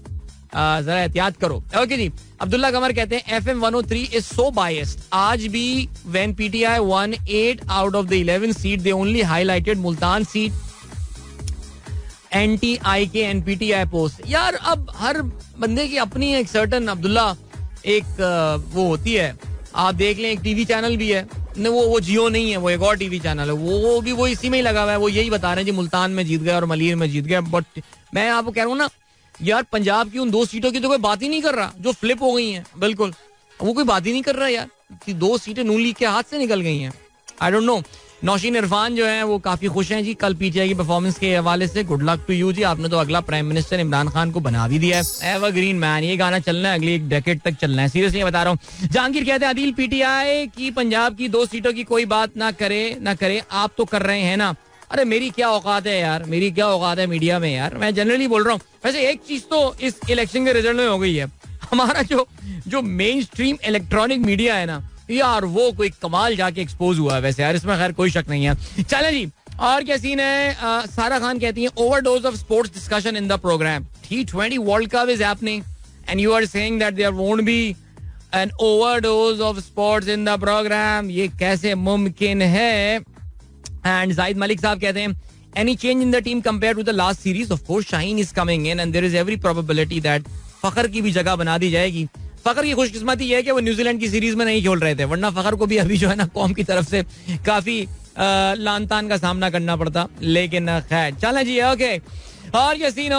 जरा एहतियात करो. ओके जी. अब्दुल्ला कमर कहते हैं FM 103 इज सो बायस्ड. आज भी when PTI won 8 out of the 11 seat they only highlighted Multan seat NTI के NPTI पोस्ट. यार अब हर बंदे की अपनी एक सर्टन, अब्दुल्ला, एक वो होती है. आप देख लें, एक टीवी चैनल भी है न, वो जियो नहीं है, वो एक और टीवी चैनल है, वो भी वो इसी में ही लगा हुआ है. वो यही बता रहे हैं जी मुल्तान में जीत गए और मलीर में जीत गए. बट मैं आपको कह रहा हूँ ना यार, पंजाब की उन 2 सीटों की तो कोई बात ही नहीं कर रहा जो फ्लिप हो गई हैं. बिल्कुल वो कोई बात ही नहीं कर रहा यार. 2 सीटें नून लीग के हाथ से निकल गई हैं. I don't know. Nausheen Irfan जो है वो काफी खुश हैं जी कल पीटीआई की परफॉर्मेंस के हवाले से. गुड लक टू यू जी, आपने तो अगला प्राइम मिनिस्टर इमरान खान को बना भी दिया है. एवरग्रीन मैन, ये गाना चलना है, अगली 1 डेकेड तक चलना है. सीरियसली बता रहा हूँ. जहांगीर कहते हैं अदील पीटीआई की पंजाब की 2 सीटों की कोई बात ना करे. आप तो कर रहे हैं ना. अरे मेरी क्या औकात है यार, मेरी क्या औकात है मीडिया में यार, मैं जनरली बोल रहा हूँ. वैसे एक चीज तो इस इलेक्शन के रिजल्ट में हो गई है, हमारा जो मेन स्ट्रीम इलेक्ट्रॉनिक मीडिया है ना यार, वो कोई कमाल जाके एक्सपोज हुआ है वैसे यार, इसमें खैर कोई शक नहीं है. चले जी, और क्या सीन है. सारा खान कहती है overdose of sports discussion in the program. T20 world cup is happening and you are saying that there won't be an overdose of sports in the program. ये कैसे मुमकिन है. एंड जाहिद मलिक साहब कहते हैं any change in the team compare to the last series. Of course Shaheen is coming in and there is every probability that Fakhar की भी जगह बना दी जाएगी. फखर की खुशकिस्मती है कि वो न्यूजीलैंड की सीरीज में नहीं खेल रहे थे, वरना फखर को भी अभी जो है ना कौम की तरफ से काफी लानतान का सामना करना पड़ता. लेकिन खैर चलें जी. ओके, और ये सीन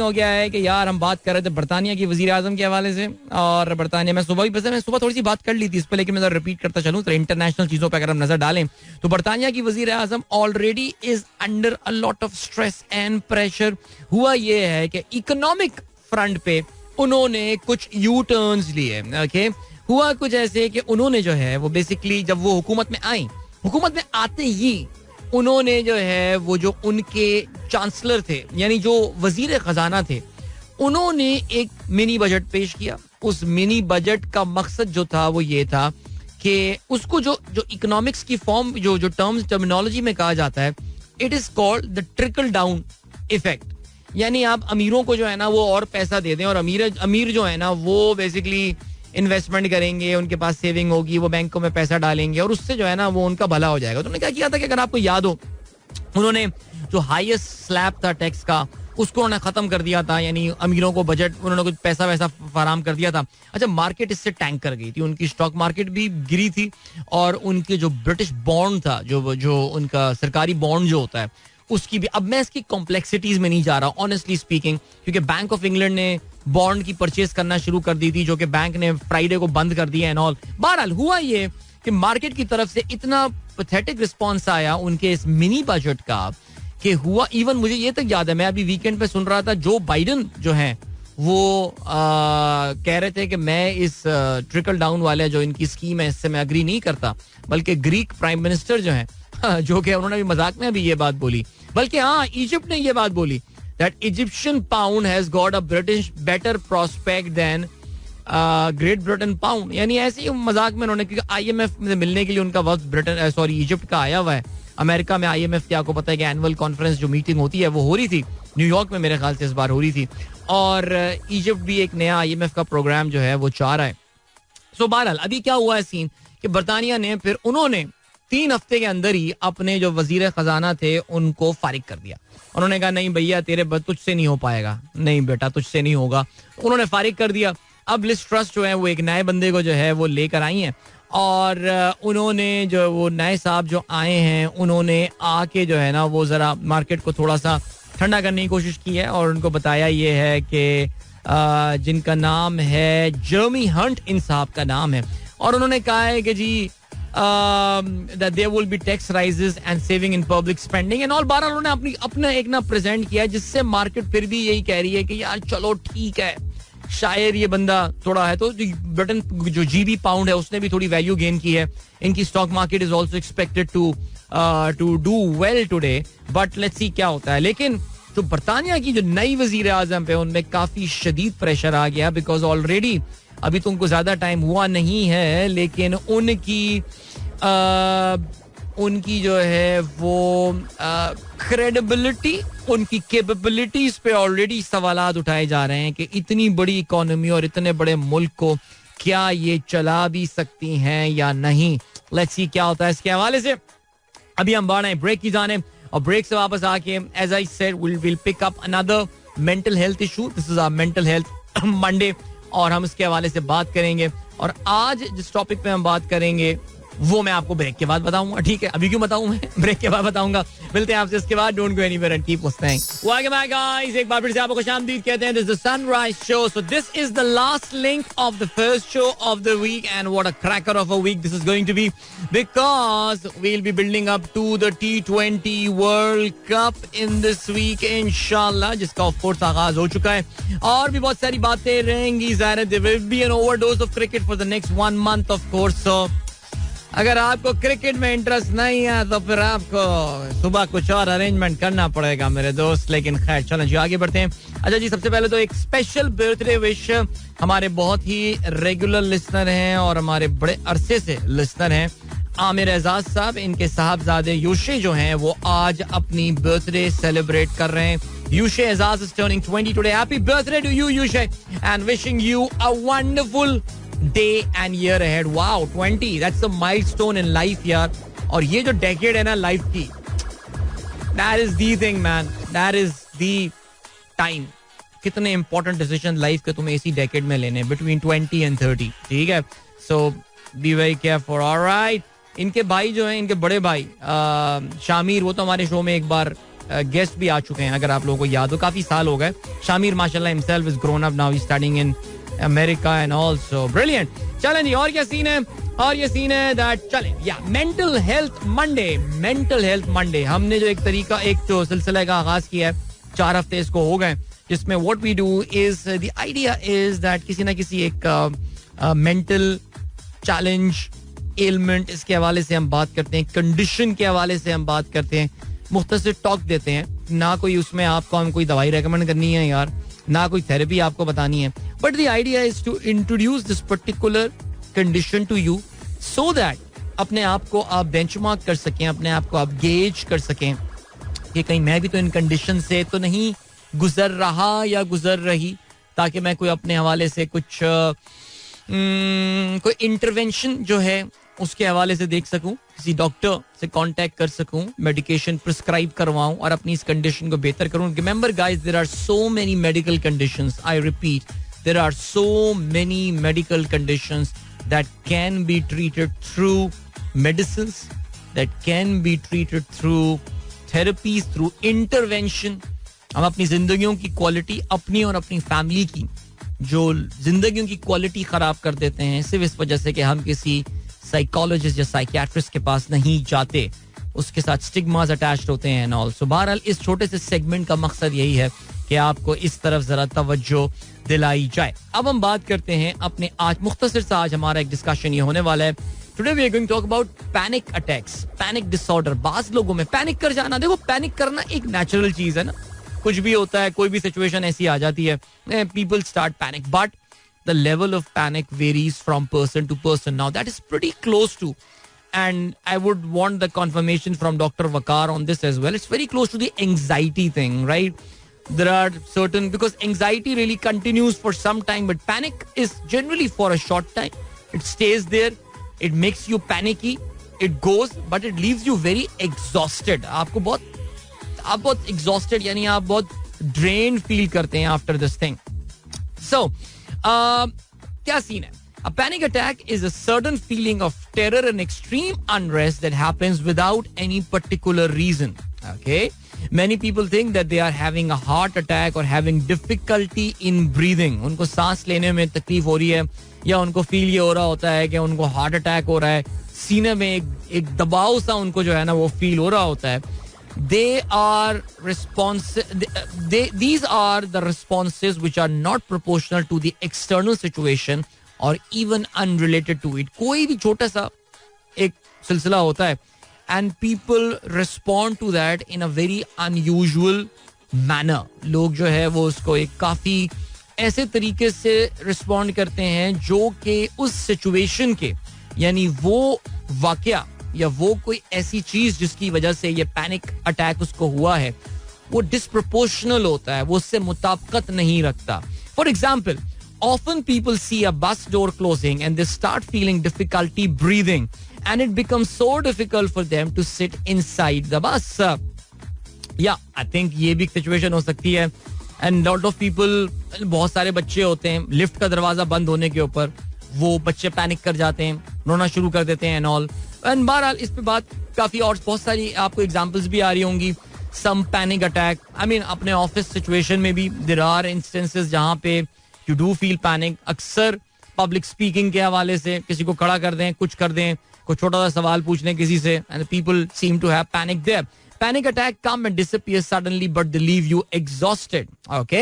हो गया है कि यार हम बात कर रहे थे बरतानिया की वजीर आजम के हवाले से. और बरतानिया में सुबह थोड़ी सी बात कर ली थी इस पर, लेकिन मैं रिपीट करता चलूं तो इंटरनेशनल चीजों पर अगर हम नजर डालें तो बरतानिया की वजीर आजम already is under a lot of stress and pressure. हुआ ये है कि इकोनॉमिक फ्रंट पे उन्होंने कुछ यू टर्न्स लिए. ओके, हुआ कुछ ऐसे कि उन्होंने जो है वो बेसिकली जब वो हुकूमत में आई, हुकूमत में आते ही उन्होंने जो है वो जो उनके चांसलर थे यानी जो वजीर खजाना थे, उन्होंने एक मिनी बजट पेश किया. उस मिनी बजट का मकसद जो था वो ये था कि उसको जो इकोनॉमिक्स की फॉर्म जो टर्मिनोलॉजी में कहा जाता है, it is called the trickle down effect. यानी आप अमीरों को जो है ना वो और पैसा दे दें और अमीर जो है ना वो बेसिकली इन्वेस्टमेंट करेंगे, उनके पास सेविंग होगी, वो बैंकों में पैसा डालेंगे और उससे जो है ना वो उनका भला हो जाएगा. तो उन्होंने क्या किया था कि अगर आपको याद हो, उन्होंने जो हाईएस्ट स्लैब था टैक्स का उसको उन्होंने खत्म कर दिया था. यानी अमीरों को बजट उन्होंने कुछ पैसा वैसा फराम कर दिया था. अच्छा, मार्केट इससे टैंक कर गई थी, उनकी स्टॉक मार्केट भी गिरी थी और उनके जो ब्रिटिश बॉन्ड था, जो उनका सरकारी बॉन्ड जो होता है उसकी भी. अब मैं इसकी कॉम्प्लेक्सिटीज में नहीं जा रहा ऑनेस्टली स्पीकिंग, क्योंकि बैंक ऑफ इंग्लैंड ने बॉन्ड की परचेज करना शुरू कर दी थी जो कि बैंक ने फ्राइडे को बंद कर दिया एंड ऑल. बहरहाल हुआ ये कि मार्केट की तरफ से इतना पैथेटिक रिस्पॉन्स आया उनके इस मिनी बजट का कि हुआ. इवन मुझे ये तक याद है, मैं अभी वीकेंड पे सुन रहा था, जो बाइडन जो है वो कह रहे थे कि मैं इस ट्रिकल डाउन वाले जो इनकी स्कीम है इससे मैं अग्री नहीं करता. बल्कि ग्रीक प्राइम मिनिस्टर जो है जो कि उन्होंने भी मजाक में भी ये बात बोली, बल्कि हाँ इजिप्ट ने ये बात बोली that Egyptian pound has got a British better prospect than Great Britain pound. यानी ऐसे ही मजाक में उन्होंने, क्योंकि IMF से मिलने के लिए उनका वक्त इजिप्ट का आया हुआ है. अमेरिका में IMF की आपको पता है कि एनुअल कॉन्फ्रेंस जो मीटिंग होती है वो हो रही थी न्यूयॉर्क में, मेरे ख्याल से इस बार हो रही थी. और इजिप्ट भी एक नया IMF का प्रोग्राम जो है वो चाह रहा है. सो बहरहाल अभी क्या हुआ है सीन कि बरतानिया ने फिर उन्होंने 3 हफ्ते के अंदर ही अपने जो वजीर खजाना थे उनको फारिग कर दिया. उन्होंने कहा नहीं भैया तेरे तुझसे नहीं हो पाएगा, नहीं बेटा तुझसे नहीं होगा. उन्होंने फारिग कर दिया. अब लिस्ट ट्रस्ट जो है वो एक नए बंदे को जो है वो लेकर आई हैं और उन्होंने जो वो नए साहब जो आए हैं उन्होंने आके जो है ना वो जरा मार्केट को थोड़ा सा ठंडा करने की कोशिश की है और उनको बताया ये है कि जिनका नाम है जर्मी हंट, इन साहब का नाम है, और उन्होंने कहा है कि जी that there will be tax rises and saving in public spending and all. बारह उन्होंने अपना एक ना प्रेजेंट किया जिससे मार्केट फिर भी यही कह रही है कि यार चलो ठीक है, शायद ये बंदा थोड़ा है. तो ब्रिटेन जो जीबी पाउंड है उसने भी थोड़ी वैल्यू गेन की है. इनकी stock market is also expected to do well today, but let's see क्या होता है. लेकिन जो बरतानिया की जो नई वजीर आजम पे उनमें काफी शदीद प्रेशर आ गया, बिकॉज ऑलरेडी अभी तो उनको ज्यादा टाइम हुआ नहीं है, लेकिन उनकी जो है वो क्रेडिबिलिटी, उनकी कैपेबिलिटीज पे ऑलरेडी सवालात उठाए जा रहे हैं कि इतनी बड़ी इकोनॉमी और इतने बड़े मुल्क को क्या ये चला भी सकती हैं या नहीं. लेट्स सी क्या होता है इसके हवाले से. अभी हम बढ़ रहे हैं ब्रेक की जाने और ब्रेक से वापस आके as I said will pick up another mental health issue. This is our mental health Monday और हम इसके हवाले से बात करेंगे. और आज जिस टॉपिक पे हम बात करेंगे वो मैं आपको ब्रेक के बाद बताऊंगा. ठीक है, अभी क्यों बताऊं, मैं ब्रेक के बाद बताऊंगा. मिलते हैं आपसे इसके बाद. Don't go anywhere and keep listening. Welcome back guys, एक बार फिर से आपको खुशामदीद कहते हैं. This is the sunrise show. So this is the last link of the first show of the week and what a cracker of a week this is going to be, because we will be building up to the T20 world cup in this week इंशाल्लाह, जिसका of course आगाज हो चुका है और भी बहुत सारी बातें रहेंगी. There will be an overdose of cricket for the next 1 month of course. So अगर आपको क्रिकेट में इंटरेस्ट नहीं है तो फिर आपको सुबह कुछ और अरेंजमेंट करना पड़ेगा मेरे दोस्त. लेकिन खैर चलो जी आगे बढ़ते हैं. अच्छा जी, सबसे पहले तो एक स्पेशल बर्थडे विश हमारे बहुत ही रेगुलर लिसनर हैं और हमारे बड़े अरसे से लिसनर हैं, आमिर एजाज साहब. इनके साहबजादे यूशे जो हैं वो आज अपनी बर्थडे सेलिब्रेट कर रहे हैं. Yushe Ejaz is turning 20 today. Happy birthday to you Yushe and wishing you a wonderful day and year ahead. Wow, 20, that's a milestone in life यार. और ये जो decade है ना लाइफ की, that is the thing man, that is the time. कितने important decision life के तुम्हें इसी decade में लेने between 20 and 30. ठीक है, so be very careful. Alright, इनके भाई जो हैं, इनके बड़े भाई शामिर, वो तो हमारे शो में एक बार गेस्ट भी आ चुके हैं, अगर आप लोगों को याद हो. काफी साल हो गए. शामिर माशाल्लाह himself is grown up now, he's studying in America and also brilliant. चलें जी, और क्या सीन है? और ये सीन है that चलें या मेंटल हेल्थ मंडे. हमने जो एक तरीका, एक जो सिलसिले का आगाज किया है, 4 हफ्ते इसको हो गए, जिसमें what we do is the idea is that किसी ना किसी एक मेंटल चैलेंज, एलिमेंट, इसके हवाले से हम बात करते हैं, कंडीशन के हवाले से हम बात करते हैं, मुख्तसर टॉक देते हैं. ना कोई उसमें आपको हम कोई दवाई रेकमेंड करनी है यार, ना कोई थेरेपी आपको बतानी है, but the idea is to introduce this particular condition to you so that अपने आप को आप बेंचमार्क कर सकें, अपने आप को आप गेज कर सकें कि कहीं मैं भी तो इन कंडीशन से तो नहीं गुजर रहा या गुजर रही, ताकि मैं कोई अपने हवाले से कुछ कोई इंटरवेंशन जो है उसके हवाले से देख सकूं, किसी डॉक्टर से कांटेक्ट कर सकूं, मेडिकेशन प्रिस्क्राइब करवाऊं और अपनी इस कंडीशन को बेहतर करूं. Remember guys, there are so many medical conditions, I repeat, there are so many medical conditions that can be treated through medicines, that can be treated through therapies, through intervention. हम अपनी जिंदगियों की quality, अपनी और अपनी family की जो जिंदगियों की quality खराब कर देते हैं सिर्फ इस वजह से कि हम किसी साइकोलॉजिस्ट या साइकियाट्रिस्ट के पास नहीं जाते, उसके साथ स्टिग्मास अटैच्ड होते हैं एंड ऑल. सो बहरहाल इस छोटे से सेगमेंट का मकसद यही है कि आपको इस तरफ जरा तवज्जो दिलाई जाए. अब हम बात करते हैं अपने आज मुख्तसर सा, आज हमारा एक डिस्कशन ये होने वाला है. Today we are going to talk about panic attacks, panic disorder. बाज लोगों में पैनिक कर जाना, देखो पैनिक करना एक नेचुरल चीज है ना, कुछ भी होता है, कोई भी सिचुएशन ऐसी आ जाती है, people start panic, but the level of panic varies from person to person. Now that is pretty close to, and I would want the confirmation from Dr. Waqar on this as well. It's very close to the anxiety thing, right? There are certain, because anxiety really continues for some time, but panic is generally for a short time. It stays there, it makes you panicky, it goes, but it leaves you very exhausted. आप बहुत exhausted, यानी आप बहुत drained feel करते हैं after this thing. So क्या scene है? A panic attack is a sudden feeling of terror and extreme unrest that happens without any particular reason. Okay? Many people think that they are having a heart attack or having difficulty in breathing. उनको सांस लेने में तकलीफ हो रही है, या उनको फील ये हो रहा होता है कि उनको हार्ट अटैक हो रहा है, सीने में एक दबाव सा उनको जो है ना वो फील हो रहा होता है. These are the responses which are not proportional to the external situation or even unrelated to it. कोई भी छोटा सा एक सिलसिला होता है and people respond to that in a very unusual manner. लोग जो है वो उसको एक काफी ऐसे तरीके से रिस्पॉन्ड करते हैं जो कि उस सिचुएशन के, यानी वो वाकया या वो कोई ऐसी चीज जिसकी वजह से ये पैनिक अटैक उसको हुआ है, वो डिस्प्रोपोर्शनल होता है, वो उससे मुताबिकत नहीं रखता. For example, often people see a bus door closing and they start feeling difficulty breathing and it becomes so difficult for them to sit inside the bus. Yeah, I think ये भी सिचुएशन हो सकती है. And lot of people, बहुत सारे बच्चे होते हैं, लिफ्ट का दरवाजा बंद होने के ऊपर वो बच्चे पैनिक कर जाते हैं, रोना शुरू कर देते हैं एंड ऑल. एंड बहरहाल इस पे बात काफी और बहुत सारी आपको एग्जांपल्स भी आ रही होंगी. सम पैनिक अटैक, आई मीन अपने ऑफिस सिचुएशन में भी देयर आर इंस्टेंसेस जहां पे यू डू फील पैनिक. अक्सर पब्लिक स्पीकिंग के हवाले से किसी को खड़ा कर दें, कुछ कर दें, कोई छोटा सा सवाल पूछने किसी से, and people seem to have panic there. Panic attack come and disappear suddenly, but they leave you exhausted. Okay?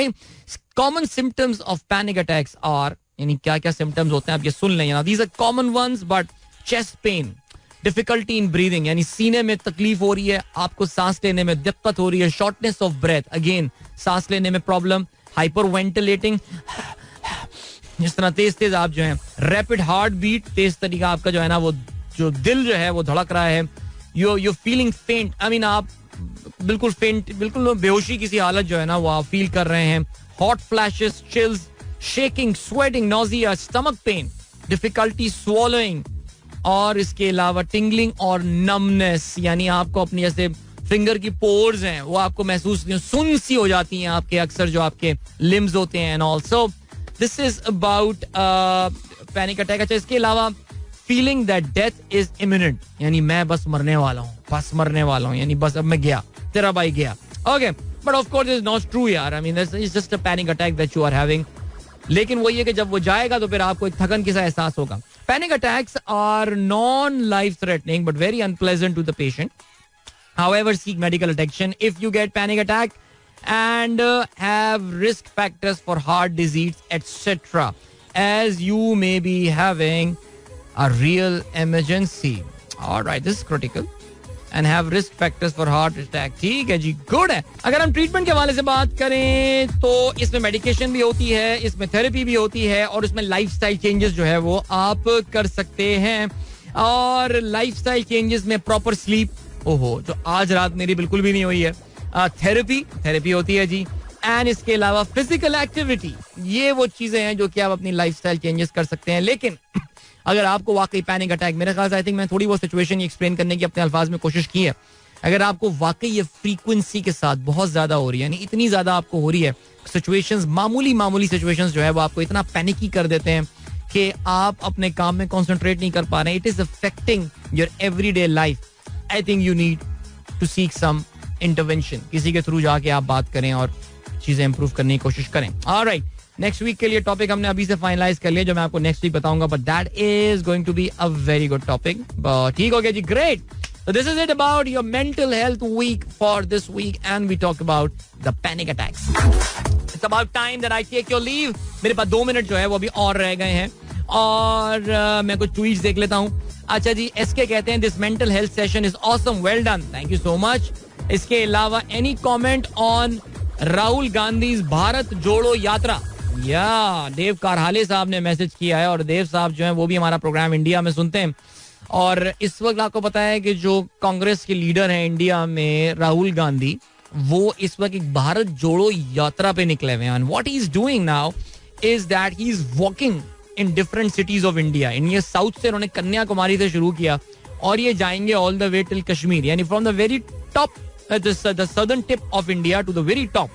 Common symptoms of panic attacks are, यानी क्या क्या symptoms होते हैं आप ये सुन लें. Now these are common ones, but chest pain, difficulty in breathing, यानी सीने में तकलीफ हो रही है, आपको सांस लेने में दिक्कत हो रही है, शॉर्टनेस ऑफ ब्रेथ, अगेन सांस लेने में प्रॉब्लम, हाइपर वेंटिलेटिंग, जिस तरह तेज तेज आप जो है, रैपिड हार्ट बीट, तेज तरीका आपका जो है ना वो जो दिल जो है वो धड़क रहा है, यू फीलिंग फेंट, आई मीन आप बिल्कुल फेंट, बिल्कुल बेहोशी किसी हालत जो है ना वो आप फील कर रहे हैं, hot flashes, chills, shaking, sweating, nausea, stomach pain, difficulty swallowing, और इसके अलावा टिंगलिंग और नमनेस, यानी आपको अपनी जैसे फिंगर की पोर्स हैं वो आपको महसूस नहीं, सुन सी हो जाती हैं आपके अक्सर जो आपके लिम्स होते हैं and also this is about panic attack. अच्छा, इसके अलावा feeling that death is imminent, यानी मैं बस मरने वाला हूँ, यानी बस अब मैं गया, तेरा भाई गया. Okay, but of course is not true यार, I mean it's just a panic attack that you are having. लेकिन वही है कि जब वो जाएगा तो फिर आपको एक थकन के सा एहसास होगा. Panic attacks are non life threatening but very unpleasant to the patient. However, seek medical attention if you get panic attack and have risk factors for heart disease, etc. as you may be having a real emergency. All right, this is critical. And have risk factors for heart attack. ठीक है जी, good है. अगर हम treatment के हवाले से बात करें तो इसमें मेडिकेशन भी होती है, इसमें थेरेपी भी होती है, और इसमें लाइफस्टाइल चेंजेस जो है वो आप कर सकते हैं. और लाइफस्टाइल चेंजेस में प्रॉपर स्लीप, ओहो, जो आज रात मेरी बिल्कुल भी नहीं हुई है. थेरेपी होती है जी. एंड इसके अलावा फिजिकल एक्टिविटी, ये वो चीजें हैं जो कि आप अपनी लाइफस्टाइल चेंजेस कर सकते हैं. लेकिन अगर आपको वाकई पैनिक अटैक, मेरे ख्याल से आई थिंक मैं थोड़ी बहुत सिचुएशन एक्सप्लेन करने की अपने अल्फाज में कोशिश की है, अगर आपको वाकई ये फ्रीक्वेंसी के साथ बहुत ज्यादा हो रही है, यानी इतनी ज्यादा आपको हो रही है, सिचुएशंस, मामूली सिचुएशंस जो है वो आपको इतना पैनिकी कर देते हैं कि आप अपने काम में कॉन्सेंट्रेट नहीं कर पा रहे हैं, it is affecting your everyday life, I think you need to seek some intervention. किसी के थ्रू जाके आप बात करें और चीजें इंप्रूव करने की कोशिश करें. ऑलराइट, नेक्स्ट वीक के लिए टॉपिक हमने अभी से फाइनलाइज कर लिया, जो मैं आपको नेक्स्ट वीक बताऊंगा, but that is going to be a very good topic. ठीक हो गया जी, great. So this is it about your mental health week for this week, and we talk about the panic attacks. It's about time that I take your leave. मेरे पास 2 minute जो है वो अभी और रह गए हैं, और मैं कुछ ट्वीट्स देख लेता हूँ. अच्छा जी, एसके कहते हैं this mental health session is awesome, well done, thank you so much. इसके अलावा any comment on Rahul Gandhi Bharat जोड़ो यात्रा? या देव कारहाले साहब ने मैसेज किया है, और देव साहब जो है वो भी हमारा प्रोग्राम इंडिया में सुनते हैं, और इस वक्त आपको पता है कि जो कांग्रेस के लीडर हैं इंडिया में, राहुल गांधी, वो इस वक्त एक भारत जोड़ो यात्रा पे निकले हुए हैं. What he is doing now is that he is walking in different cities of India. ये साउथ से उन्होंने कन्याकुमारी से शुरू किया, और ये जाएंगे all the way till Kashmir, यानी from the very top, the southern tip of India to the very top.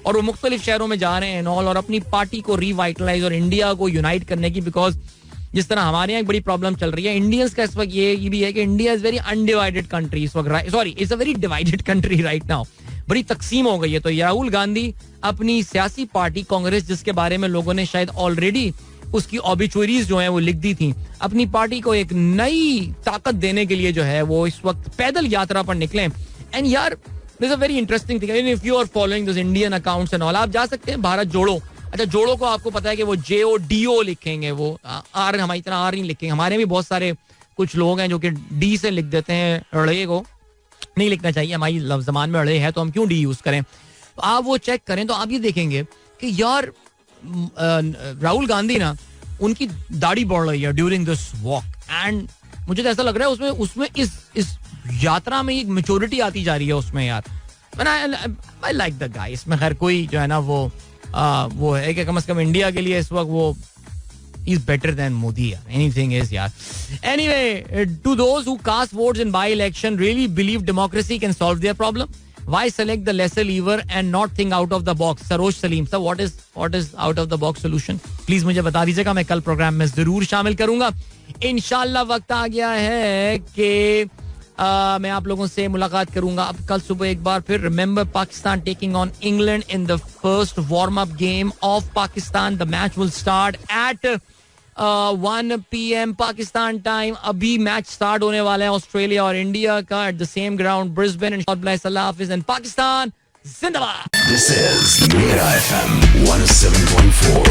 और वो मुख्तलिफ शहरों में जा रहे हैं और अपनी पार्टी को रिवाइटलाइज और इंडिया को यूनाइट करने की, बिकॉज जिस तरह हमारे यहाँ एक बड़ी प्रॉब्लम चल रही है इंडियंस का इस वक्त ये भी है कि India is very undivided country इस वक्त, sorry it's a very divided country right now, बड़ी तकसीम हो गई है. तो राहुल गांधी अपनी सियासी पार्टी कांग्रेस, जिसके बारे में लोगों ने शायद ऑलरेडी उसकी ऑबिचुअरीज जो है वो लिख दी थी, अपनी पार्टी को एक नई ताकत देने के लिए जो है वो इस वक्त पैदल यात्रा पर निकले. एंड यार this a very interesting thing, if you are following this Indian accounts and all, आप जा सकते हैं भारत जोड़ो. अच्छा, जोड़ो को आपको पता है कि वो JODO लिखेंगे, वो आर, हमारी तरह आर नहीं लिखेंगे. हमारे भी बहुत सारे कुछ लोग हैं जो कि डी से लिख देते हैं, अड़े को नहीं लिखना चाहिए, हमारी जबान में अड़े है तो हम क्यों डी यूज करें. तो आप वो चेक करें तो आप ये देखेंगे कि यार राहुल गांधी ना, उनकी दाढ़ी बढ़ रही है ड्यूरिंग दिस वॉक, एंड मुझे तो ऐसा लग रहा है उसमें इस यात्रा में एक मेच्योरिटी आती जा रही है उसमें यार. I like the guy. इसमें खैर कोई जो है ना वो है कि कम से कम इंडिया के लिए इस वक्त वो is better than Modi. Anything is, yeah. Anyway, to those who cast votes in by-election really believe democracy can solve their problem, why select the lesser lever and not think out of the box? Saroj Salim, sir, what is out of the box solution? Please मुझे बता दीजिएगा, मैं कल programme में जरूर शामिल करूंगा. इंशाल्लाह वक्त आ गया है कि मैं आप लोगों से मुलाकात करूंगा अब कल सुबह एक बार फिर. Remember, Pakistan taking on England in the first warm up game of Pakistan. The match will start at 1 PM Pakistan time. अभी मैच स्टार्ट होने वाला है ऑस्ट्रेलिया और इंडिया का at the same ground Brisbane. And God bless, Allah Hafiz, and Pakistan जिंदाबाद. This is Mira FM 107.4.